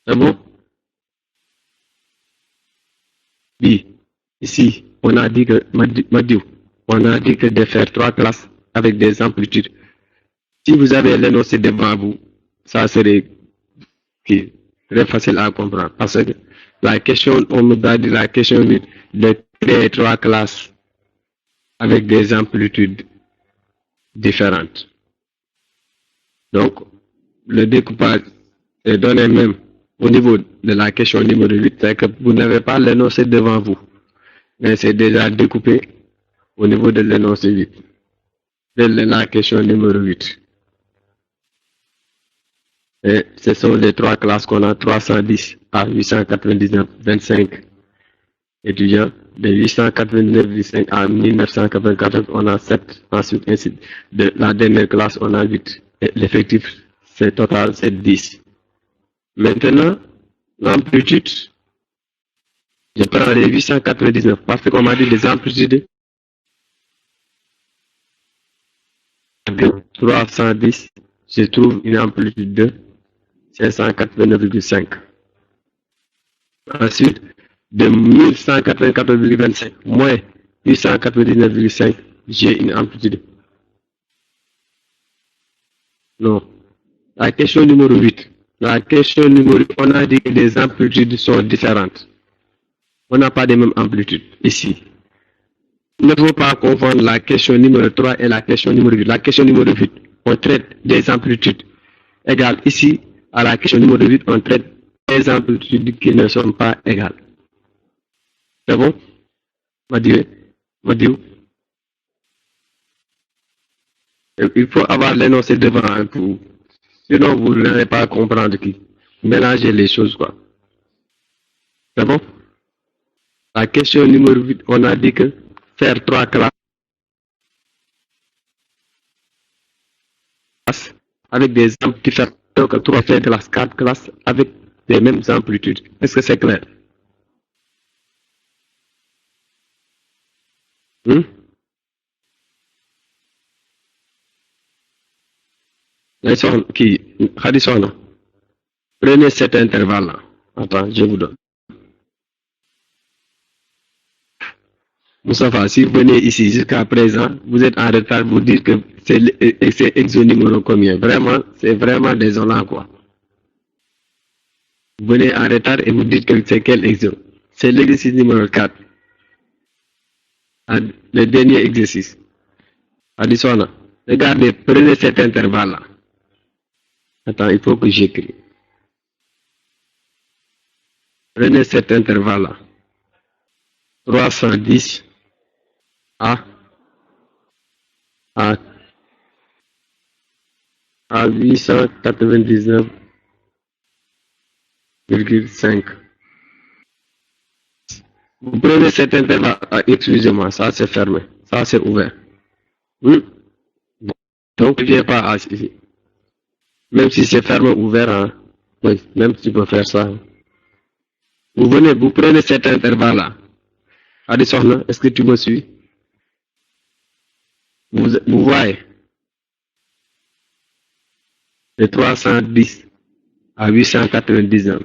C'est bon? Oui. Ici, on a dit que, Madiou, on a dit que de faire 3 classes avec des amplitudes. Si vous avez l'énoncé devant vous, ça serait très facile à comprendre. Parce que la question, on nous a dit la question de créer 3 classes avec des amplitudes différentes. Donc, le découpage est donné même au niveau de la question numéro 8, c'est que vous n'avez pas l'énoncé devant vous, mais c'est déjà découpé au niveau de l'énoncé 8, de la question numéro 8. Et ce sont les trois classes qu'on a, 310 à 899, 25 étudiants. De 899 à 1994, on a 7. Ensuite, ainsi, de la dernière classe, on a 8. Et l'effectif, c'est total, c'est 10. Maintenant, l'amplitude, je prends les 899 parce qu'on m'a dit des amplitudes de 310, je trouve une amplitude de 589,5. Ensuite, de 1184,25 moins 899,5, j'ai une amplitude. Non. La question numéro 8. La question numéro 8, on a dit que les amplitudes sont différentes. On n'a pas les mêmes amplitudes ici. Il ne faut pas confondre la question numéro 3 et la question numéro 8. La question numéro 8, on traite des amplitudes égales. Ici, à la question numéro 8, on traite des amplitudes qui ne sont pas égales. C'est bon? Madiou? Il faut avoir l'énoncé devant un coup. Sinon, vous n'allez pas comprendre qui. Mélanger les choses, quoi. C'est bon? La question numéro 8, on a dit que faire 3 classes avec des amplitudes, donc 3 classes, 4 classes avec les mêmes amplitudes. Est-ce que c'est clair? Prenez cet intervalle-là. Attends, je vous donne. Moustapha, si vous venez ici jusqu'à présent, vous êtes en retard pour dire que c'est exo numéro combien. Vraiment, c'est vraiment désolant, quoi. Vous venez en retard et vous dites que c'est quel exo. C'est l'exercice numéro 4. Le dernier exercice. Additionnel. Regardez, prenez cet intervalle-là. Attends, il faut que j'écris. Prenez cet intervalle-là. 310 à 899,5. Vous prenez cet intervalle, excusez-moi, ça c'est fermé, ça c'est ouvert. Oui. Donc, il ne vient pas ici. Même si c'est fermé ou ouvert, hein. Oui, même si tu peux faire ça. Vous prenez cet intervalle-là. Addison, est-ce que tu me suis? Vous voyez de 310 à 899.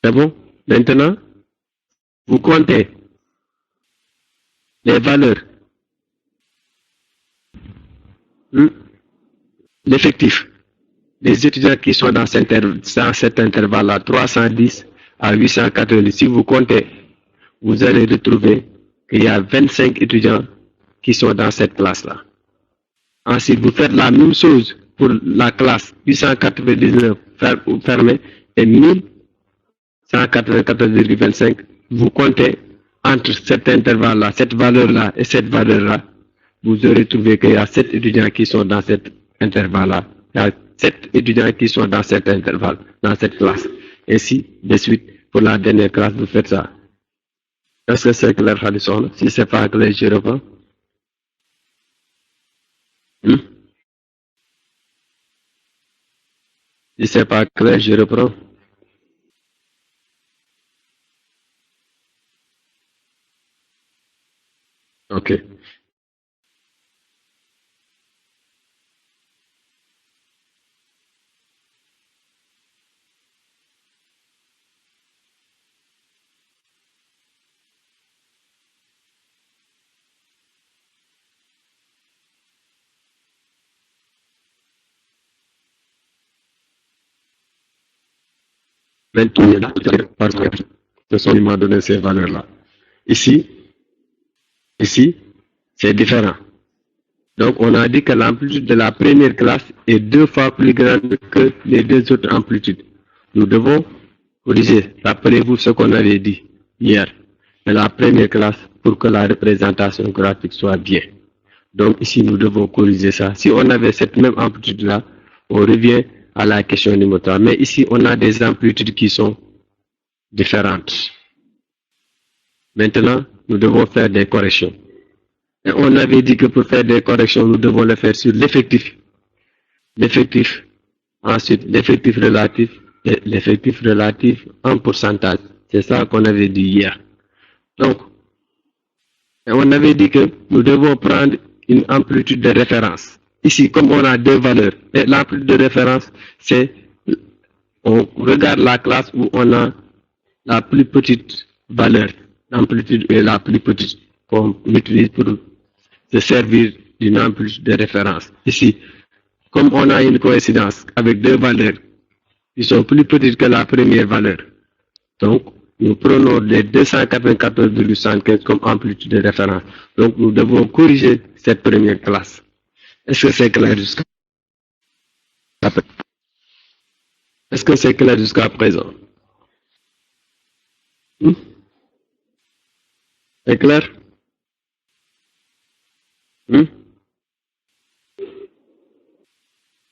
C'est bon? Maintenant, vous comptez les valeurs. L'effectif des étudiants qui sont dans cet intervalle-là, 310 à 890. Si vous comptez, vous allez retrouver qu'il y a 25 étudiants qui sont dans cette classe-là. Ensuite, vous faites la même chose pour la classe 899 fermée et 1194,25. Vous comptez entre cet intervalle-là, cette valeur-là et cette valeur-là, vous aurez trouvé qu'il y a 7 étudiants qui sont dans cet intervalle-là. Il y a 7 étudiants qui sont dans cet intervalle, dans cette classe. Ainsi de suite, pour la dernière classe, vous faites ça. Est-ce que c'est clair, Khadisson? Si ce n'est pas clair, je reprends. Si ce n'est pas clair, je reprends. Ok. Maintenant, parce que il m'a donné ces valeurs-là. Ici, c'est différent. Donc, on a dit que l'amplitude de la première classe est 2 fois plus grande que les 2 autres amplitudes. Nous devons corriger. Rappelez-vous ce qu'on avait dit hier de la première classe pour que la représentation graphique soit bien. Donc, ici, nous devons corriger ça. Si on avait cette même amplitude-là, on revient à la question numéro 3. Mais ici, on a des amplitudes qui sont différentes. Maintenant, nous devons faire des corrections. Et on avait dit que pour faire des corrections, nous devons le faire sur l'effectif. L'effectif, ensuite l'effectif relatif et l'effectif relatif en pourcentage. C'est ça qu'on avait dit hier. Donc, on avait dit que nous devons prendre une amplitude de référence. Ici, comme on a 2 valeurs, et l'amplitude de référence, c'est, on regarde la classe où on a la plus petite valeur. L'amplitude est la plus petite qu'on utilise pour se servir d'une amplitude de référence. Ici, comme on a une coïncidence avec 2 valeurs qui sont plus petites que la première valeur, donc nous prenons les 294,75 comme amplitude de référence. Donc nous devons corriger cette première classe. Est-ce que c'est clair jusqu'à présent? Est-ce que c'est clair jusqu'à présent? C'est clair?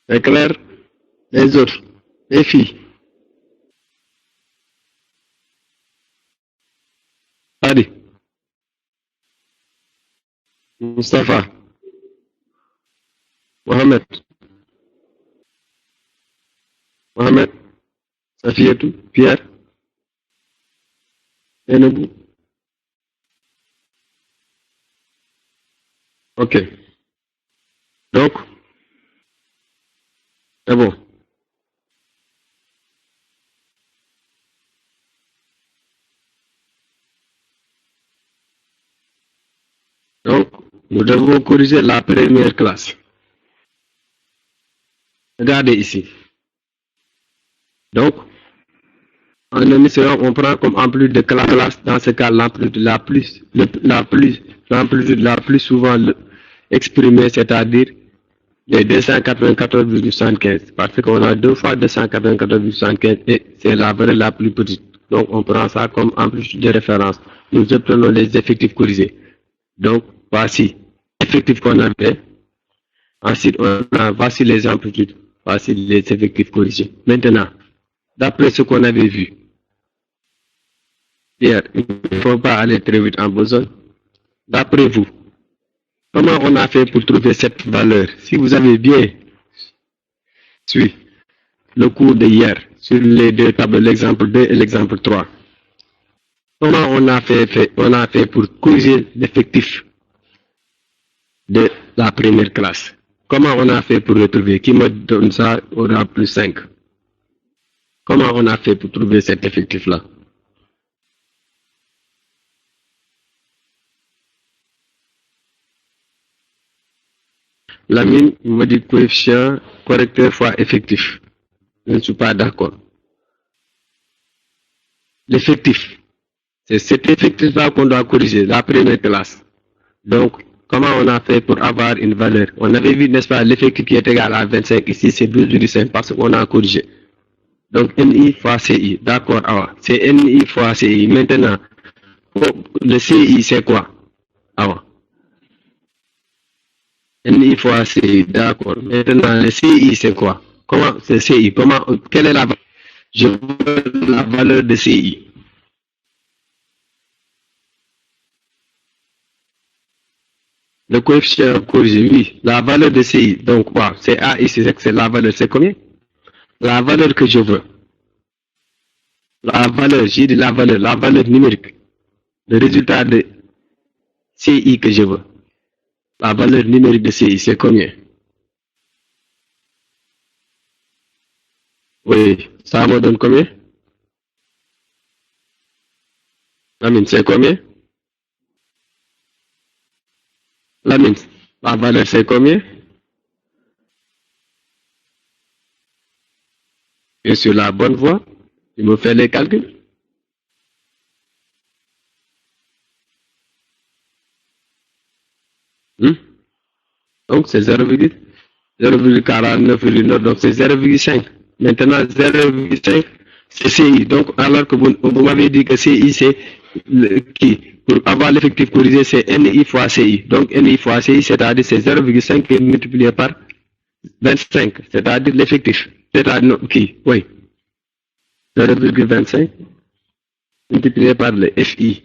C'est clair? Les autres, les filles, allez, Mustafa, Mohamed, Mohamed, Safiatou, Pierre, Enabou. Ok. Donc, c'est bon. Donc, nous devons corriger la première classe. Regardez ici. Donc, en émission, on prend comme amplitude de classe, dans ce cas, l'amplitude la plus souvent exprimée, c'est-à-dire les 294,75. Parce qu'on a 2 fois 294,75 et c'est la valeur la plus petite. Donc, on prend ça comme amplitude de référence. Nous obtenons les effectifs corrigés. Donc, voici l'effectif qu'on avait. Ensuite, voici les amplitudes. Voici les effectifs corrigés. Maintenant, d'après ce qu'on avait vu, Pierre, il ne faut pas aller très vite en besogne. D'après vous, comment on a fait pour trouver cette valeur? Si vous avez bien suivi le cours de hier sur les 2 tableaux, l'exemple 2 et l'exemple 3, comment on a fait pour corriger l'effectif de la première classe? Comment on a fait pour retrouver? Qui me donne ça aura plus 5? Comment on a fait pour trouver cet effectif-là? Lamine me dit coefficient correcteur fois effectif. Je ne suis pas d'accord. L'effectif, c'est cet effectif-là qu'on doit corriger, la première classe. Donc, comment on a fait pour avoir une valeur? On avait vu, n'est-ce pas, l'effectif qui est égal à 25, ici c'est 12,5 parce qu'on a corrigé. Donc, NI fois CI, d'accord, c'est NI fois CI. Maintenant, le CI c'est quoi? NI fois CI, d'accord. Maintenant, le CI c'est quoi? Comment c'est CI? Quelle est la valeur? Je veux la valeur de CI. Le coefficient corrigé, oui, la valeur de CI. Donc, c'est A ici, c'est la valeur, c'est combien? La valeur que je veux. La valeur, j'ai dit la valeur numérique. Le résultat de CI que je veux. La valeur numérique de CI, c'est combien? Oui, ça me donne combien? Lamine, c'est combien? Lamine, la valeur, c'est combien? Je suis sur la bonne voie. Tu me fais les calculs. Donc c'est 0,49, donc c'est 0,5. Maintenant, 0,5, c'est CI. Donc, alors que vous m'avez dit que CI, c'est qui pour avoir l'effectif corrigé, c'est NI fois CI. Donc, NI fois CI, c'est-à-dire c'est 0,5 multiplié par 25, c'est-à-dire l'effectif. C'est-à-dire qui? Oui. 0,25 multiplié par le FI.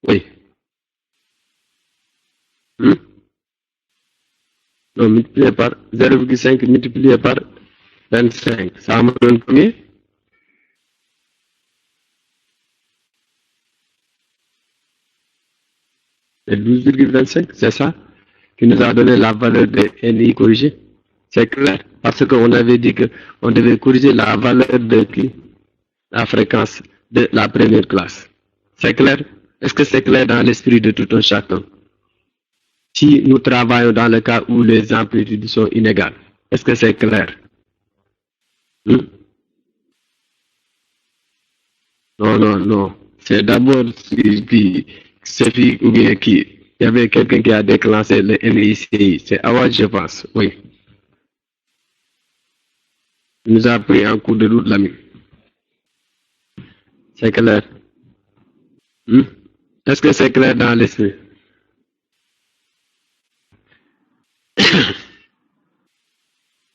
Oui. Non, multiplié par 0,5 multiplié par 25. Ça me donne combien? C'est 12,25, c'est ça qui nous a donné la valeur de NI corrigée. C'est clair, parce qu'on avait dit qu'on devait corriger la valeur de qui? La fréquence de la première classe. C'est clair? Est-ce que c'est clair dans l'esprit de tout un chacun? Si nous travaillons dans le cas où les amplitudes sont inégales, est-ce que c'est clair? Hmm? Non, non, non. C'est d'abord Sophie ou bien qui. Il y avait quelqu'un qui a déclenché le NICI. C'est Awad, je pense. Oui. Il nous a pris un coup de route l'ami. C'est clair. Hmm? Est-ce que c'est clair dans l'esprit?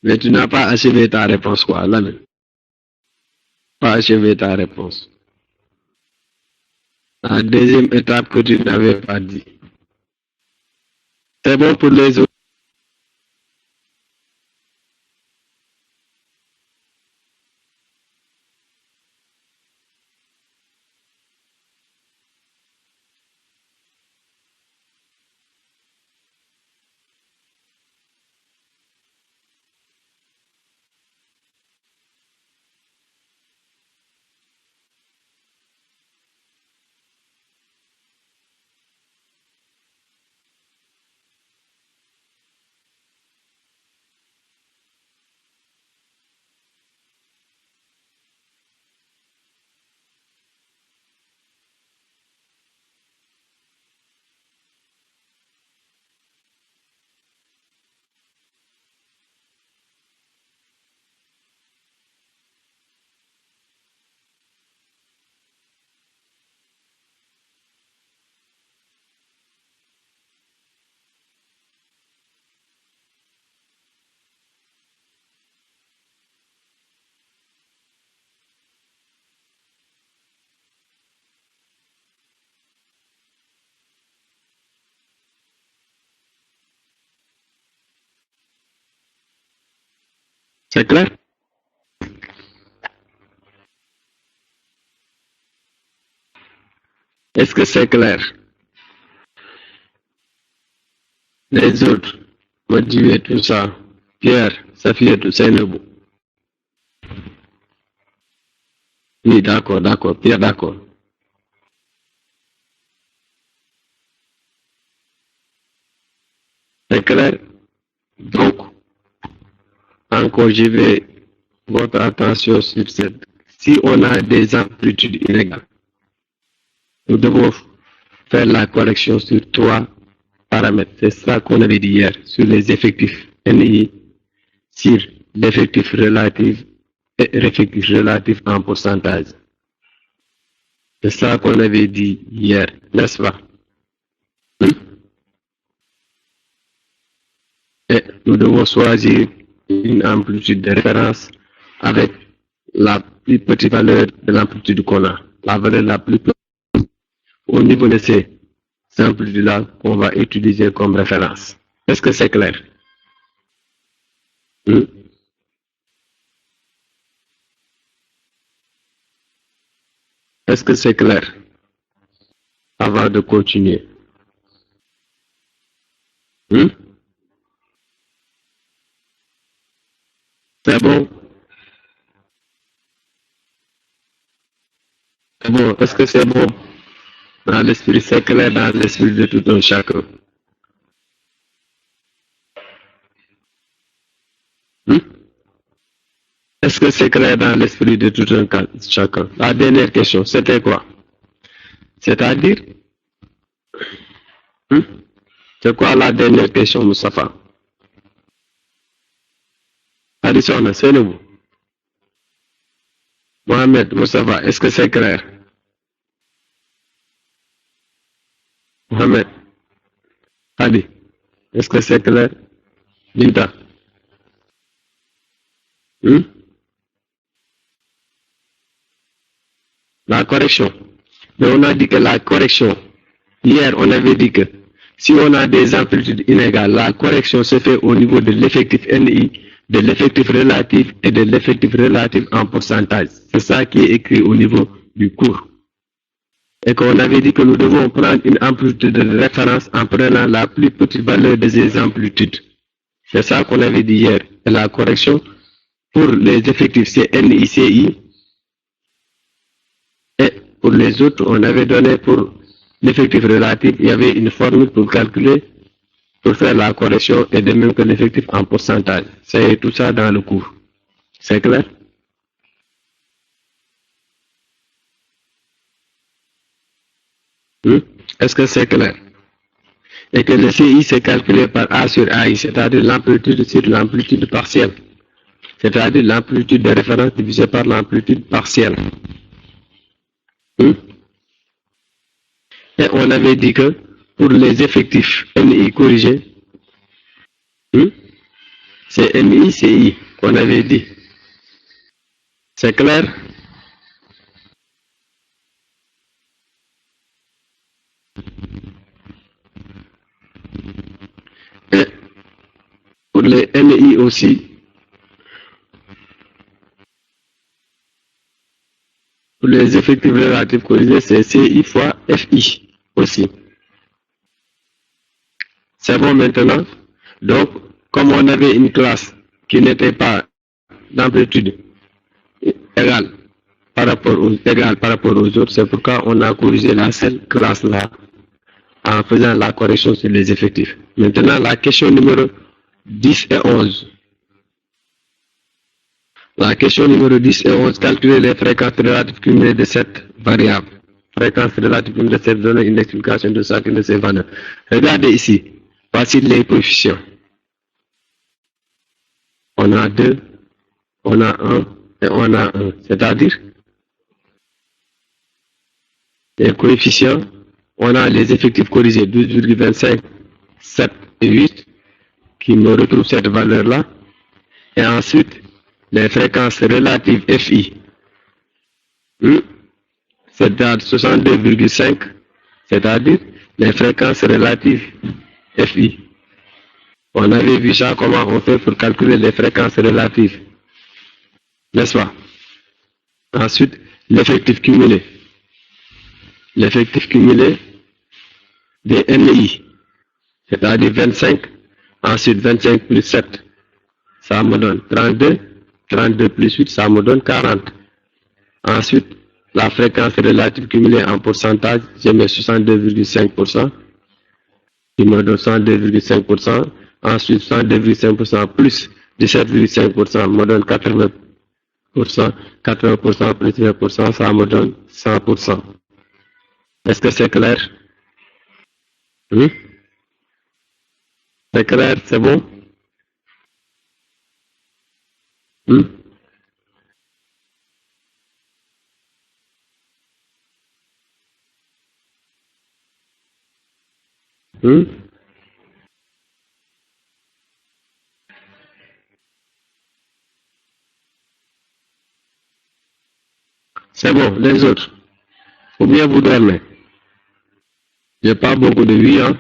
Mais tu n'as pas achevé ta réponse, quoi, l'ami. Pas achevé ta réponse. La deuxième étape que tu n'avais pas dit. C'est bon pour les autres. C'est clair? Est-ce que c'est clair? Les autres, Madieu, tout ça, Pierre, Safia, tout ça, oui, d'accord, d'accord, Pierre, d'accord. C'est clair? Donc, encore, je vais votre attention sur cette. Si on a des amplitudes inégales, nous devons faire la correction sur trois paramètres. C'est ça qu'on avait dit hier sur les effectifs NI, sur l'effectif relatif et l'effectif relatif en pourcentage. C'est ça qu'on avait dit hier, n'est-ce pas? Et nous devons choisir une amplitude de référence avec la plus petite valeur de l'amplitude qu'on a, la valeur la plus petite au niveau de ces amplitudes-là qu'on va utiliser comme référence. Est-ce que c'est clair? Est-ce que c'est clair? Avant de continuer. C'est bon? C'est bon. Est-ce que c'est bon? Dans l'esprit, c'est clair dans l'esprit de tout un chacun. Est-ce que c'est clair dans l'esprit de tout un chacun? La dernière question, c'était quoi? C'est-à-dire, Hmm? C'est quoi la dernière question, Moustapha? Addison, c'est nous. Mohamed, Moustapha, est-ce que c'est clair? Mohamed, Hadi, est-ce que c'est clair? Linda, hmm? La correction. Mais on a dit que la correction, hier on avait dit que si on a des amplitudes inégales, la correction se fait au niveau de l'effectif NI, de l'effectif relatif et de l'effectif relatif en pourcentage. C'est ça qui est écrit au niveau du cours. Et qu'on avait dit que nous devons prendre une amplitude de référence en prenant la plus petite valeur de ces amplitudes. C'est ça qu'on avait dit hier. Et la correction pour les effectifs c'est NICI. Et pour les autres, on avait donné pour l'effectif relatif, il y avait une formule pour calculer, pour faire la correction et de même que l'effectif en pourcentage. C'est tout ça dans le cours. C'est clair? Est-ce que c'est clair? Et que le CI c'est calculé par A sur AI, c'est-à-dire l'amplitude sur l'amplitude partielle. C'est-à-dire l'amplitude de référence divisée par l'amplitude partielle. Et on avait dit que pour les effectifs NI corrigés, c'est NICI qu'on avait dit. C'est clair? Et pour les NI aussi, pour les effectifs relatifs corrigés, c'est CI fois FI aussi. C'est bon maintenant? Donc, comme on avait une classe qui n'était pas d'amplitude égale par rapport aux autres, c'est pourquoi on a corrigé la seule classe-là en faisant la correction sur les effectifs. Maintenant, la question numéro 10 et 11. La question numéro 10 et 11, calculer les fréquences relatives cumulées de cette variable. Fréquence relative cumulée de cette donne une explication de chacune de ces valeurs. Regardez ici, voici les coefficients. On a 2, on a 1 et on a 1. C'est-à-dire, les coefficients, on a les effectifs corrigés 12,25, 7 et 8 qui me retrouvent cette valeur-là. Et ensuite, les fréquences relatives FI, c'est-à-dire 62,5, c'est-à-dire les fréquences relatives FI. On avait vu ça, comment on fait pour calculer les fréquences relatives, n'est-ce pas? Ensuite, l'effectif cumulé. L'effectif cumulé des NI, c'est-à-dire 25, ensuite 25 plus 7, ça me donne 32, 32 plus 8, ça me donne 40. Ensuite, la fréquence relative cumulée en pourcentage, je mets 62,5%, qui me donne 62,5%. Ensuite, 62,5% plus 17,5% me donne 80%. 80% plus 20%, ça me donne 100%. Est-ce que c'est clair? C'est clair, c'est bon? C'est bon, les autres. Ou bien vous dormez. J'ai pas beaucoup de vie, hein?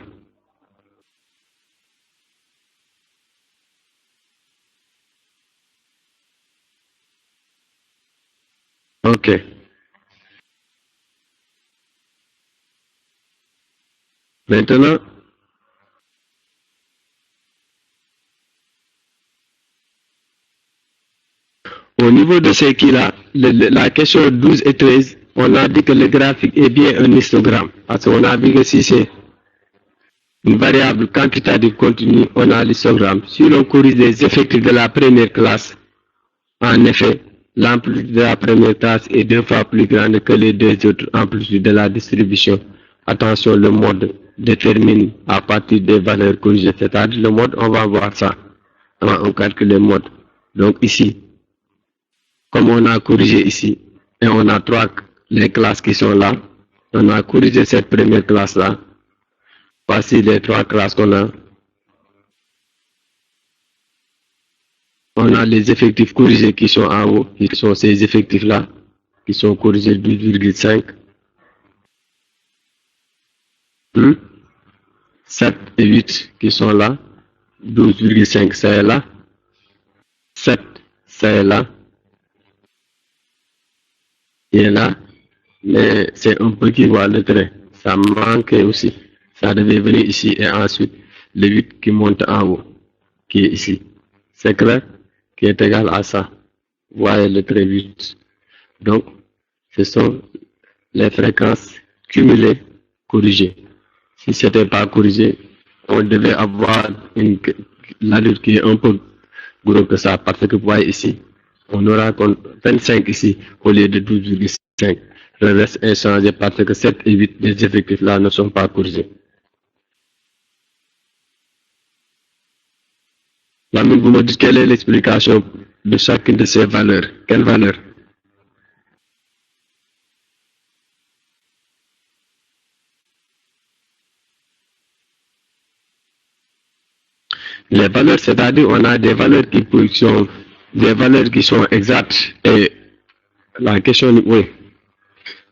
Ok. Maintenant, au niveau de ce qui-là, la question 12 et 13, on a dit que le graphique est bien un histogramme. Parce qu'on a vu que si c'est une variable quantitative continue, on a l'histogramme. Si l'on corrige les effectifs de la première classe, en effet, l'amplitude de la première classe est 2 fois plus grande que les deux autres amplitudes de la distribution. Attention, le mode détermine à partir des valeurs corrigées, c'est-à-dire le mode, on va voir ça. On calcule les modes. Donc ici, comme on a corrigé ici, et on a les classes qui sont là, on a corrigé cette première classe-là. Voici les 3 classes qu'on a. On a les effectifs corrigés qui sont en haut, qui sont ces effectifs-là, qui sont corrigés 12,5. 7 et 8 qui sont là, 12,5 ça est là, 7 ça est là, il est là, mais c'est un peu qui voit le trait, ça manquait aussi, ça devait venir ici et ensuite le 8 qui monte en haut, qui est ici, c'est clair, qui est égal à ça, vous voyez le trait 8, donc ce sont les fréquences cumulées corrigées. Si ce n'était pas corrigé, on devait avoir l'allure qui est un peu gros que ça, parce que vous voyez ici, on aura 25 ici au lieu de 12,5. Le reste est changé parce que 7 et 8 des effectifs là ne sont pas corrigés. Là, vous me dites quelle est l'explication de chacune de ces valeurs. Quelle valeur? Les valeurs, c'est-à-dire on a des valeurs qui sont exactes et la question, oui,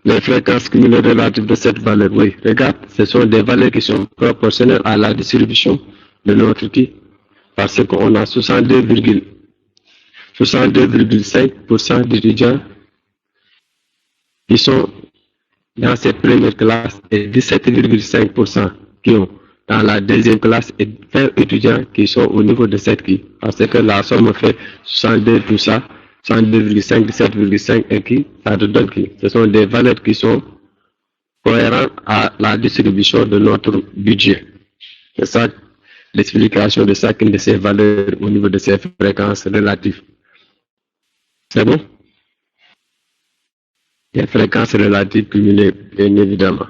les fréquences cumulées relatives de cette valeur, oui, regarde, ce sont des valeurs qui sont proportionnelles à la distribution de notre qui, parce qu'on a 62,5% d'étudiants qui sont dans cette première classe et 17,5% qui ont dans la deuxième classe et 20 étudiants qui sont au niveau de cette qui. Parce que la somme fait 62 tout ça, 62,5, 17,5 et qui, ça te donne qui. Ce sont des valeurs qui sont cohérentes à la distribution de notre budget. C'est ça l'explication de chacune de ces valeurs au niveau de ces fréquences relatives. C'est bon? Les fréquences relatives cumulées, bien évidemment.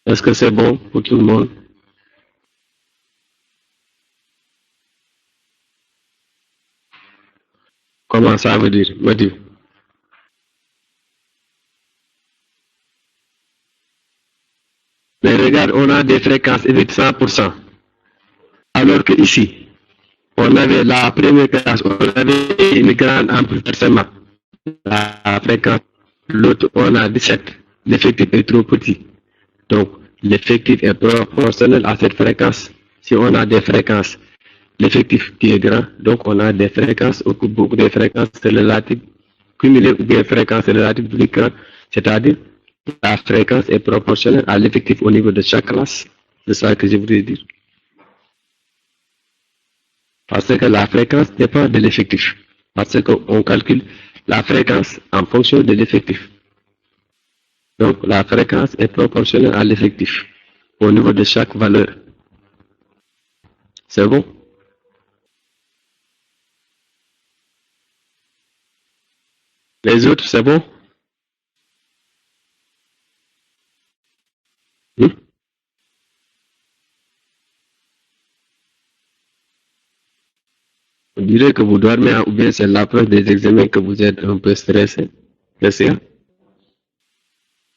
Est-ce que c'est bon pour tout le monde? Comment ça veut dire? Me dis. Mais regarde, on a des fréquences de 100%. Alors que ici, on avait la première classe, on avait une grande amplitude seulement. La fréquence, l'autre, on a 17. L'effectif est trop petit. Donc, l'effectif est proportionnel à cette fréquence. Si on a des fréquences, l'effectif qui est grand, donc on a des fréquences, beaucoup de fréquences relatives, cumulées ou des fréquences relatives plus grandes, c'est-à-dire la fréquence est proportionnelle à l'effectif au niveau de chaque classe. C'est ça que je voulais dire. Parce que la fréquence dépend de l'effectif. Parce qu'on calcule la fréquence en fonction de l'effectif. Donc, la fréquence est proportionnelle à l'effectif au niveau de chaque valeur. C'est bon? Les autres, c'est bon? On dirait que vous dormez ou bien c'est l'approche des examens que vous êtes un peu stressé. C'est ça?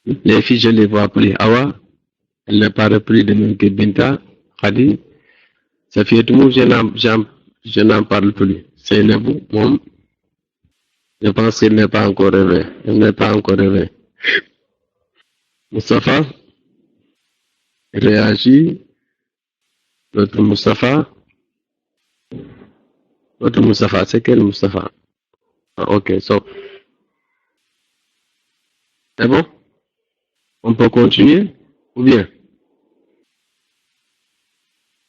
Les filles, je ne les vois plus. Awa, elle n'a pas repris de même que Binta, Khadi. Ça fait tout le monde, je n'en parle plus. C'est Nebou, moi, je pense qu'il n'est pas encore réveillé. Il n'est pas encore réveillé. Moustapha réagit. L'autre Moustapha. L'autre Moustapha, c'est quel Moustapha? Ah, ok, so. C'est bon? On peut continuer? Ou bien?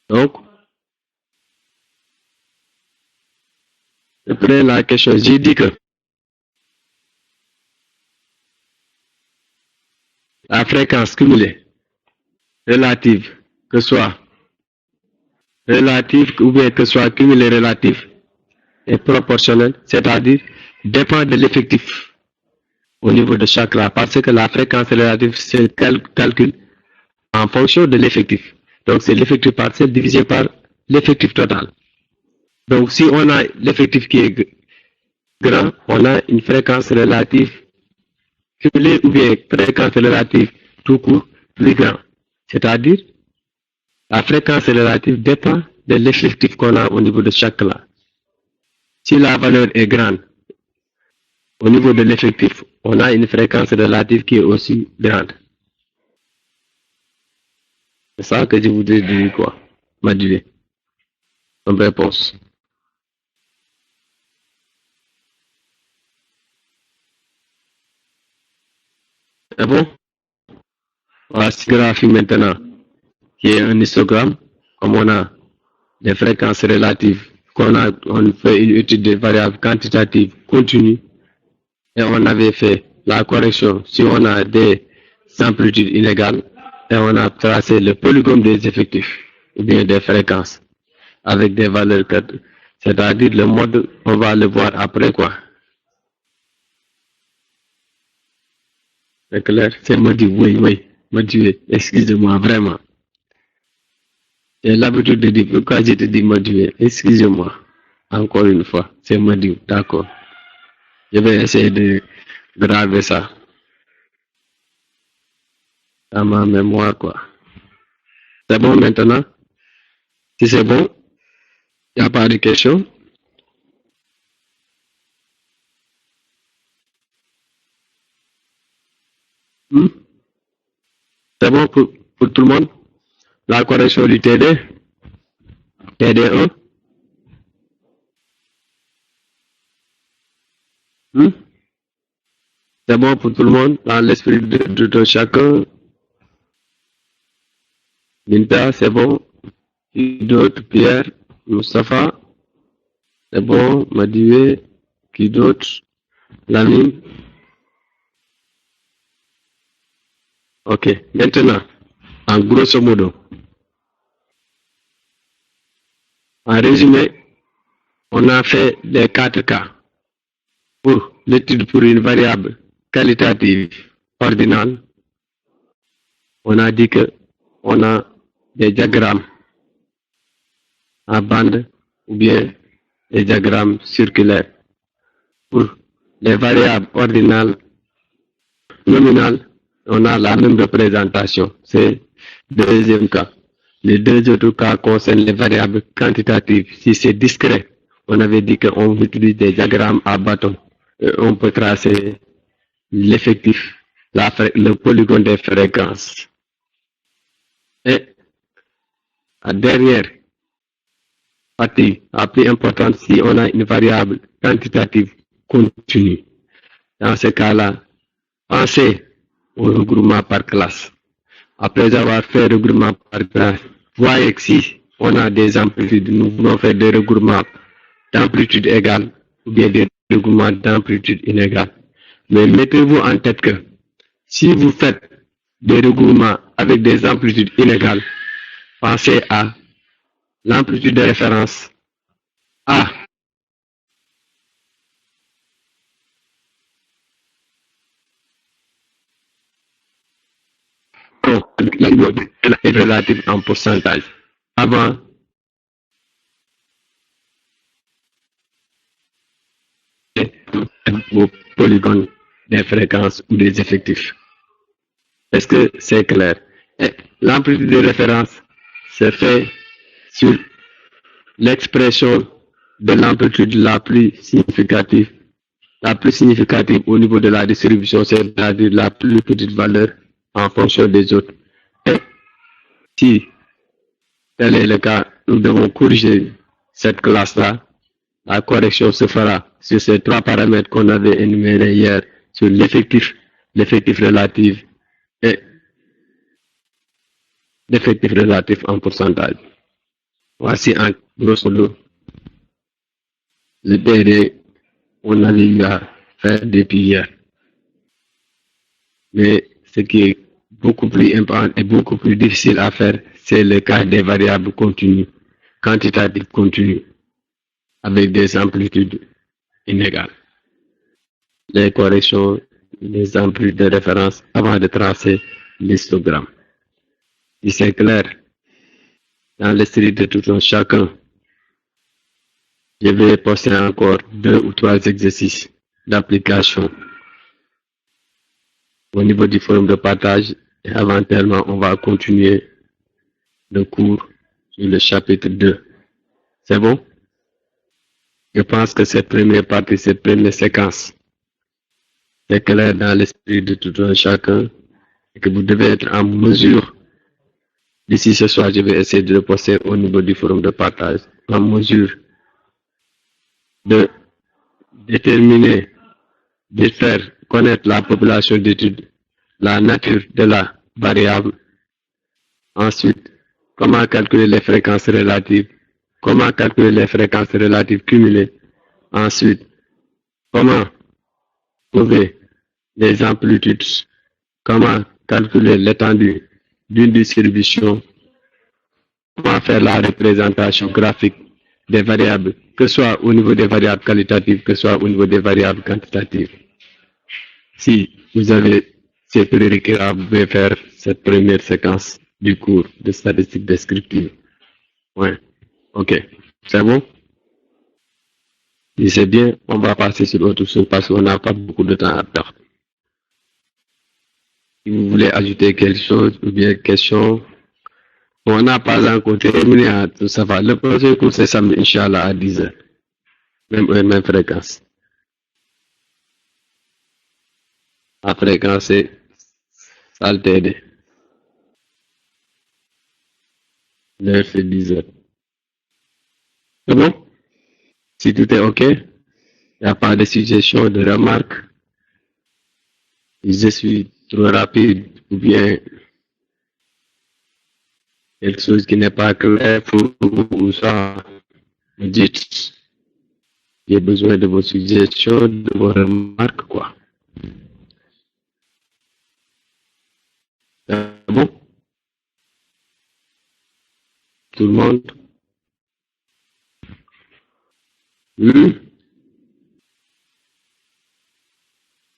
Donc, après la question, j'ai dit que la fréquence cumulée relative, que soit relative ou bien que soit cumulée relative, est proportionnelle, c'est-à-dire dépend de l'effectif au niveau de chaque là, parce que la fréquence relative se calcule en fonction de l'effectif. Donc, c'est l'effectif partiel divisé par l'effectif total. Donc, si on a l'effectif qui est grand, on a une fréquence relative cumulée ou bien fréquence relative tout court plus grand. C'est-à-dire, la fréquence relative dépend de l'effectif qu'on a au niveau de chaque classe. Si la valeur est grande, au niveau de l'effectif, on a une fréquence relative qui est aussi grande. C'est ça que je voudrais dire, quoi, Madué. Comme réponse. C'est bon? Voici graphique maintenant, qui est un histogramme, comme on a des fréquences relatives, on fait une étude des variables quantitatives continues, et on avait fait la correction si on a des amplitudes inégales, et on a tracé le polygone des effectifs, ou bien des fréquences, avec des valeurs, c'est-à-dire le mode, on va le voir après, quoi. C'est clair? C'est Modi, oui, Modi, excusez-moi, vraiment. J'ai l'habitude de dire, pourquoi je te dis Modi, excusez-moi, encore une fois, c'est Modi, d'accord. Je vais essayer de graver ça dans ma mémoire, quoi. C'est bon maintenant? Si c'est bon, il n'y a pas de questions? Hmm? C'est bon pour tout le monde? La correction du TD? TD1? Hmm? C'est bon pour tout le monde dans l'esprit de chacun? Linda, c'est bon? Qui d'autre? Pierre? Moustapha? C'est bon? Madiwe? Qui d'autre? Lamine? Ok, maintenant, en grosso modo, en résumé, on a fait les 4 cas pour l'étude pour une variable qualitative ordinale. On a dit que on a des diagrammes en bande ou bien des diagrammes circulaires. Pour les variables ordinales nominales, on a la même représentation. C'est le deuxième cas. Les deux autres cas concernent les variables quantitatives. Si c'est discret, on avait dit qu'on utilise des diagrammes à bâton. On peut tracer l'effectif, le polygone des fréquences. Et la dernière partie, la plus importante, si on a une variable quantitative continue. Dans ce cas-là, pensez au regroupement par classe. Après avoir fait le regroupement par classe, voyez que si on a des amplitudes, nous voulons faire des regroupements d'amplitude égale ou bien des regroupements d'amplitude inégale. Mais mettez-vous en tête que si vous faites des regroupements avec des amplitudes inégales, pensez à l'amplitude de référence A. La note est relative en pourcentage. Avant, au polygone des fréquences ou des effectifs. Est-ce que c'est clair? L'amplitude de référence se fait sur l'expression de l'amplitude la plus significative au niveau de la distribution, c'est-à-dire la plus petite valeur en fonction des autres. Et si tel est le cas, nous devons corriger cette classe-là. La correction se fera sur ces 3 paramètres qu'on avait énumérés hier, sur l'effectif relatif et l'effectif relatif en pourcentage. Voici en grosso modo le PD on avait eu à faire depuis hier. Mais ce qui est beaucoup plus important et beaucoup plus difficile à faire, c'est le cas des variables continues, quantitatives continues, avec des amplitudes inégales. Les corrections les amplis de référence avant de tracer l'histogramme. Si c'est clair, dans l'esprit de tout un chacun, je vais poster encore 2 ou 3 exercices d'application au niveau du forum de partage et éventuellement on va continuer le cours sur le chapitre 2. C'est bon? Je pense que cette première partie, cette première séquence, c'est clair dans l'esprit de tout un chacun et que vous devez être en mesure, d'ici ce soir, je vais essayer de le poster au niveau du forum de partage, en mesure de déterminer, de faire connaître la population d'études, la nature de la variable. Ensuite, comment calculer les fréquences relatives, comment calculer les fréquences relatives cumulées. Ensuite, comment trouver les amplitudes, comment calculer l'étendue d'une distribution, comment faire la représentation graphique des variables, que ce soit au niveau des variables qualitatives, que ce soit au niveau des variables quantitatives. Si vous avez ces prérequis-là, vous pouvez faire cette première séquence du cours de statistique descriptive. Ouais, ok, c'est bon? Si c'est bien, on va passer sur autre chose parce qu'on n'a pas beaucoup de temps à perdre. Si vous voulez ajouter quelque chose ou bien question, on n'a pas encore terminé à tout ça. Va. Le prochain cours, c'est samedi, Inch'Allah, à 10h. Même heure, même fréquence. La fréquence, c'est SALTD. L'heure, c'est 10h. C'est bon? Si tout est OK, il n'y a pas de suggestion, de remarques. Si je suis trop rapide ou bien quelque chose qui n'est pas clair pour vous ou ça, me dites. J'ai besoin de vos suggestions, de vos remarques, quoi. C'est bon? Tout le monde?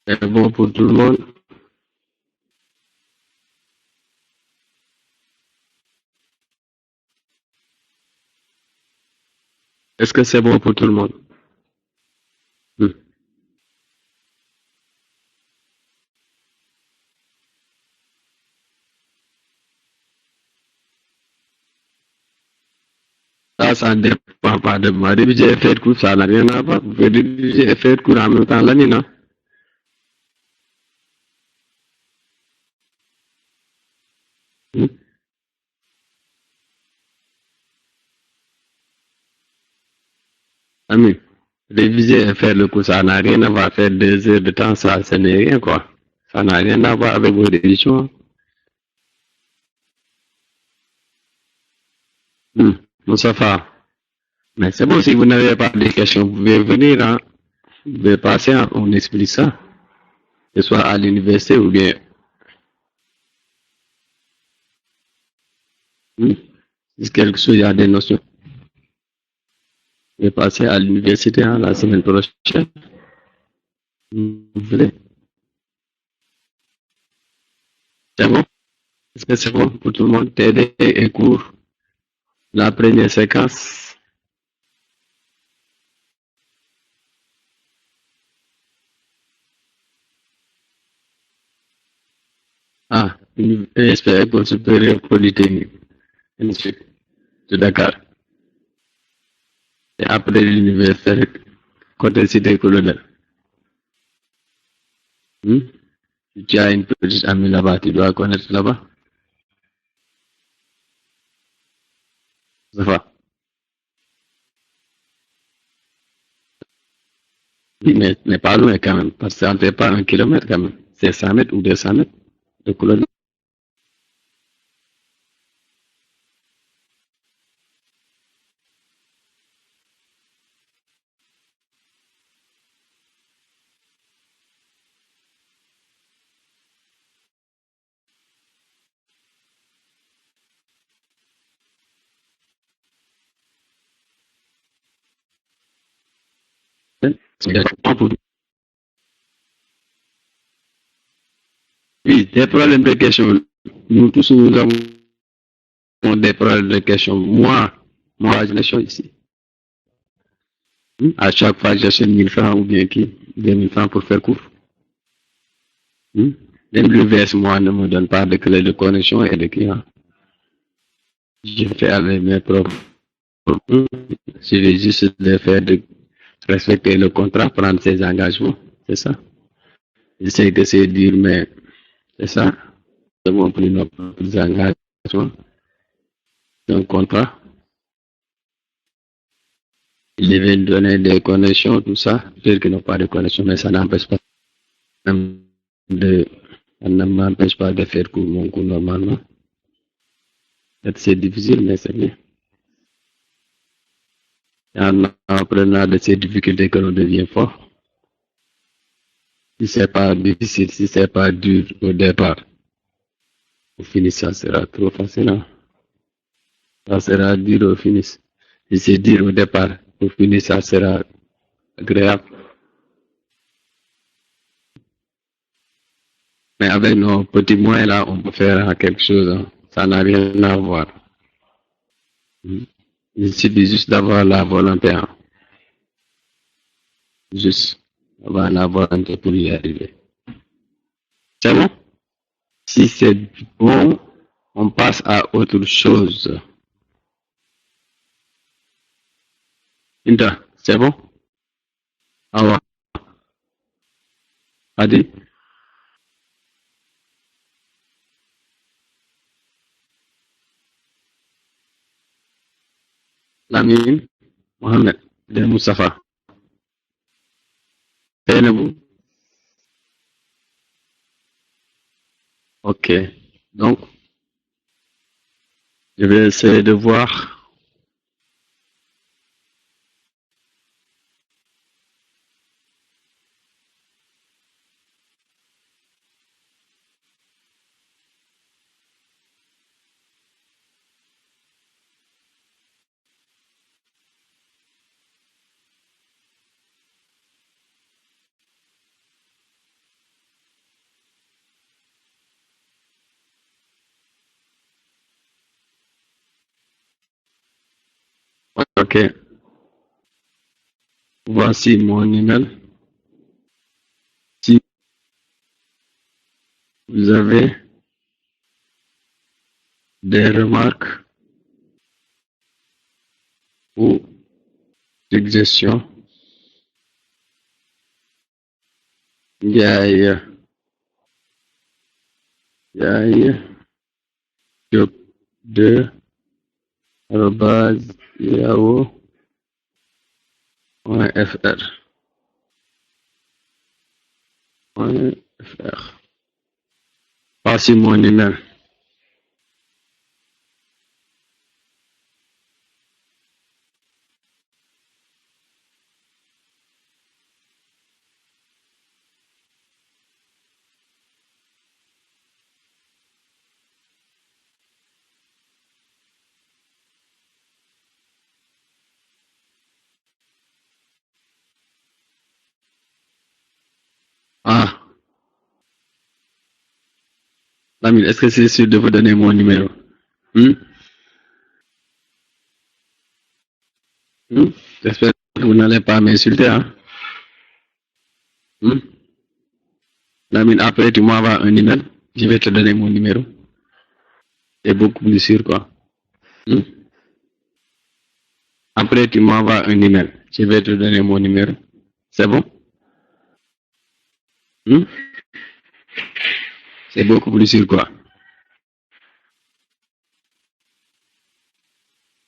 C'est bon pour tout le monde? Est-ce que c'est bon pour tout le monde? Ça ne dépend pas de moi. Réviser et faire cours, ça n'a rien à voir. Vous pouvez réviser et faire cours en même temps l'année, non? Ami, réviser et faire le cours, ça n'a rien à voir. Faire 2 heures de temps, ça, ce n'est rien, quoi. Ça n'a rien à voir avec vos révisions. Moussafa. Mais c'est bon, si vous n'avez pas de questions, vous pouvez venir, hein. Vous pouvez passer, hein, on explique ça. Que ce soit à l'université ou bien. Si quelque chose, il y a des notions. Vous pouvez passer à l'université, hein, la semaine prochaine. Vous voulez. C'est bon? Est-ce que c'est bon pour tout le monde? TD et cours. La première séquence. Ah, ESP, École supérieure polytechnique. Institut de Dakar. Et après l'université, côté cité colonel. Tu as une petite amie là-bas, tu dois connaître là-bas. Ça va. Oui, mais pas loin quand même, parce que ça ne fait pas 1 kilomètre quand même. C'est 100 mètres ou 200 mètres de colonel. C'est Oui, des problèmes de questions. Nous tous, nous avons des problèmes de questions. Moi, je suis ici. À chaque fois, j'achète 1000 francs ou bien qui 2000 francs pour faire cours. Même le VS, moi, ne me donne pas de clé de connexion et de client. Je fais avec mes propres. Je vais juste le faire de respecter le contrat, prendre ses engagements. C'est ça. J'essaie de se dire, mais c'est ça. Nous avons pris nos propres engagements. Un contrat. Ils devaient donner des connexions, tout ça. Peut-être qu'ils n'ont pas de connexion, mais ça n'empêche pas de, ça ne m'empêche pas de faire mon cours normalement. C'est difficile, mais c'est bien. En apprenant de ces difficultés que l'on devient fort. Si c'est pas difficile, si c'est pas dur au départ, au finish, ça sera trop facile. Hein? Ça sera dur au finish. Si c'est dur au départ, au finish, ça sera agréable. Mais avec nos petits moyens là, on peut faire quelque chose. Hein? Ça n'a rien à voir. Il suffit juste d'avoir la volonté. Hein? Juste avoir la volonté pour y arriver. C'est bon? Si c'est bon, on passe à autre chose. Inta, c'est bon? Awa, Adi, Lamine, Mohamed, de Moustapha. Zainabou. Ok. Donc, je vais essayer de voir. Ok. Voici mon email. Si vous avez des remarques ou suggestions, Yaya, Yaya, Job 2, arobase, yahoo.fr. Voici mon email. Ah, Lamine, est-ce que c'est sûr de vous donner mon numéro? Hmm? Hmm? J'espère que vous n'allez pas m'insulter. Hein? Hmm? Lamine, après, tu m'envoies un email. Je vais te donner mon numéro. C'est beaucoup plus sûr, quoi. Hmm? Après, tu m'envoies un email. Je vais te donner mon numéro. C'est bon? Hmm? C'est beaucoup plus sûr, quoi.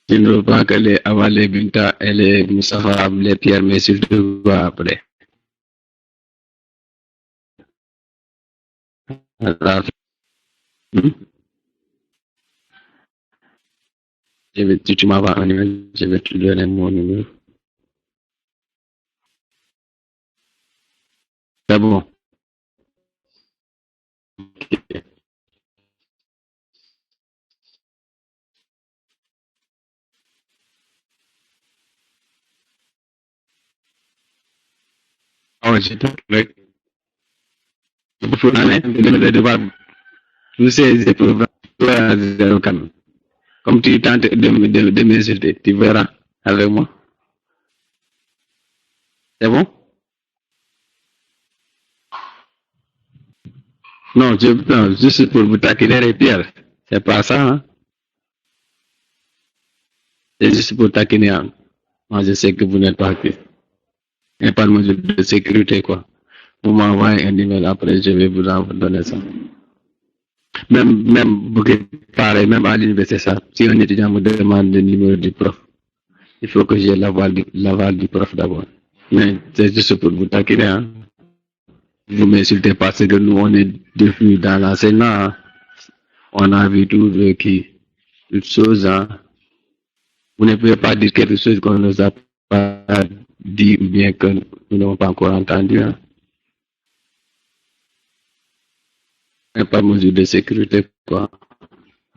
Je ne veux pas que les Awa, les Binta et les Moussafa, les Pierre m'insultent quoi après. Alors, hmm? Tu m'envoies un email. Je vais te donner mon numéro. C'est bon. Oh, je t'appelle. faut de devoir tous ces épreuves à zéro quand même. Comme tu tentes de m'insulter, tu verras avec moi. C'est bon? Non, non, juste pour vous taquiner les pierres. C'est pas ça, hein? C'est juste pour taquiner. Hein. Moi, je sais que vous n'êtes pas actif. Et par mesure de sécurité, quoi. Vous m'envoyez un email après, je vais vous en donner ça. Même, pareil, même à l'université, ça. Si un étudiant me demande le numéro du prof, il faut que j'ai l'aval du prof d'abord. Mais c'est juste pour vous taquiner, hein. Vous m'insultez parce que nous, on est depuis dans l'enseignement. Hein. On a vu tout toutes choses. Hein. Vous ne pouvez pas dire quelque chose qu'on ne nous a pas dit ou bien que nous n'avons pas encore entendu. Hein. Et pas mesure de sécurité, quoi.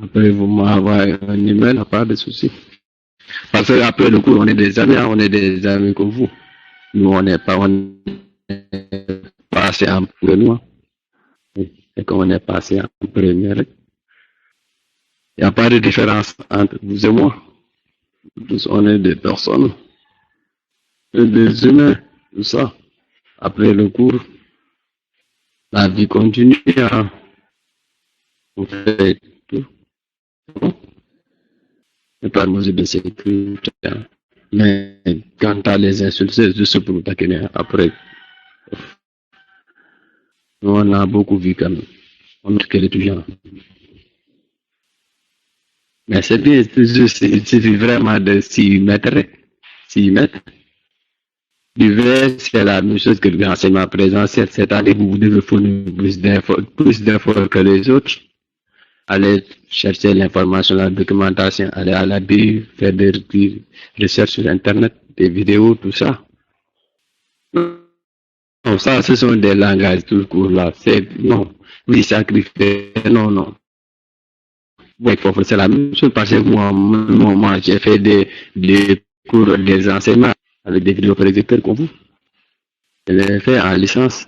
Après, vous m'envoyez un email, pas de souci. Parce qu'après le cours, on est des amis, hein, on est des amis comme vous. Nous, on n'est pas passé en premier. Et qu'on est passé en première. Il n'y a pas de différence entre vous et moi. Tous, on est des personnes, des humains, tout ça. Après le cours, la vie continue. Hein. On fait tout. Et par mesure de sécurité. Hein. Mais quand à les insultes, c'est juste pour nous taquiner. Après, nous, on a beaucoup vu quand même. On est que les étudiants. Mais c'est bien, il suffit vraiment de s'y mettre. S'y mettre. L'hiver, c'est la même chose que l'enseignement présentiel, c'est-à-dire que vous devez fournir plus d'efforts que les autres. Aller chercher l'information, la documentation, aller à la BU, faire des recherches sur Internet, des vidéos, tout ça. Non, ça, ce sont des langages tout court là. Non, oui, sacrifier, non. Oui, c'est la même chose parce que moi j'ai fait des cours, des enseignements avec des vidéos projecteurs comme vous. Je l'ai fait en licence,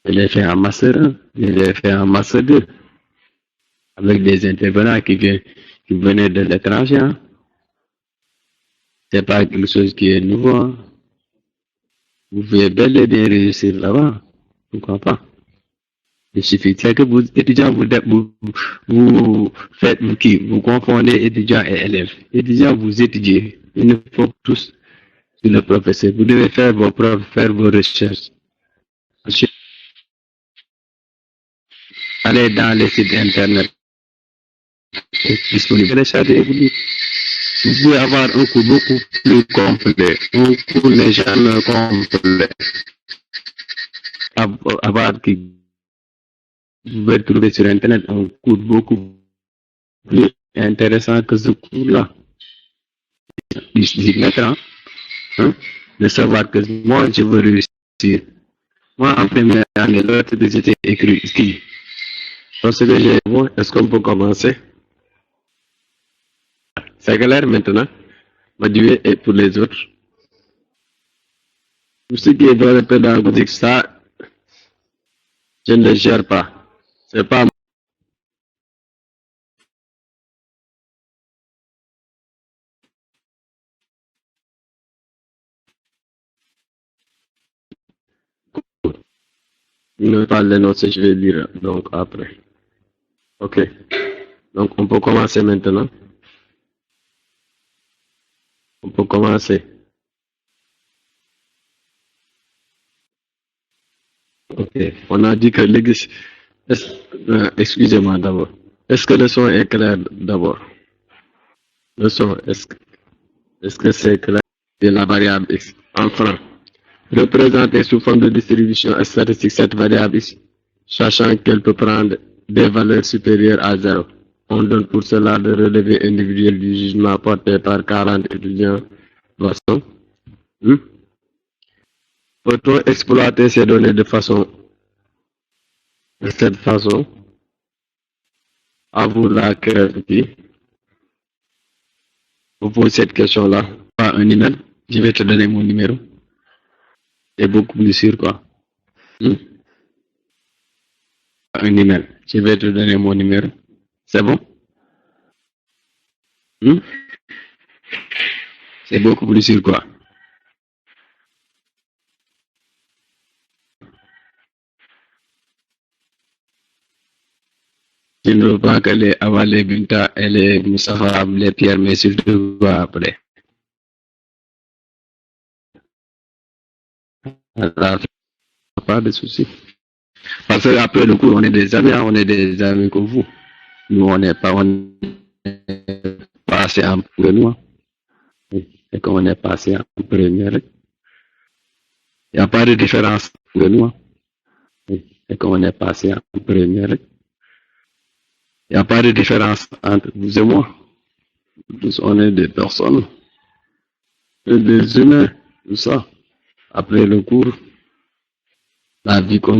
je l'ai fait en master 1, je l'ai fait en master 2, avec des intervenants qui venaient de l'étranger. Hein. C'est pas quelque chose qui est nouveau. Hein. Vous pouvez bel et bien réussir là-bas. Pourquoi pas? Il suffit que vous, étudiants, vous confondez étudiants et élèves. Étudiants, vous étudiez. Il ne faut tous sur le professeur. Vous devez faire vos preuves, faire vos recherches. Ensuite, allez dans les sites internet disponibles. Vous pouvez avoir un cours beaucoup plus complet. Un cours n'est jamais complet. Avoir qui vous pouvez trouver sur internet un cours beaucoup plus intéressant que ce cours-là. Maintenant, hein, de savoir que moi, je veux réussir. Moi, en première année, l'autre, j'étais écrit ski. Parce que j'ai bon, est-ce qu'on peut commencer? C'est clair maintenant. Ma durée est pour les autres. Tout ce qui est dans le pédagogique, ça, je ne le gère pas. C'est pas ne pas les notes, je vais lire donc après. Ok. Donc on peut commencer maintenant. On peut commencer. Ok. On a dit que l'église. Excusez-moi d'abord. Est-ce que le son est clair d'abord? Le son, est-ce que c'est clair? De la variable x en francs. Représentée sous forme de distribution statistique, cette variable x, sachant qu'elle peut prendre des valeurs supérieures à 0. On donne pour cela le relevé individuel du jugement porté par 40 étudiants. Voici. Peut-on exploiter ces données de cette façon? À vous la créativité. Vous posez cette question-là. Pas un email. Je vais te donner mon numéro. C'est beaucoup plus sûr, quoi. un email. Je vais te donner mon numéro. C'est bon? Hmm? C'est beaucoup plus sûr quoi. Je ne veux pas que les avant les Binta et les Moustapha les Pierre, mais s'il te voit après. Alors, pas de souci. Parce qu'après le cours, on est des amis comme vous. Nous, on est passé en première. Et qu'on est passé en première. Il n'y a pas de différence entre nous. Et qu'on est passé en première. Il n'y a pas de différence entre vous et moi. Tous, on est des personnes, des humains, tout ça. Après le cours, la vie continue.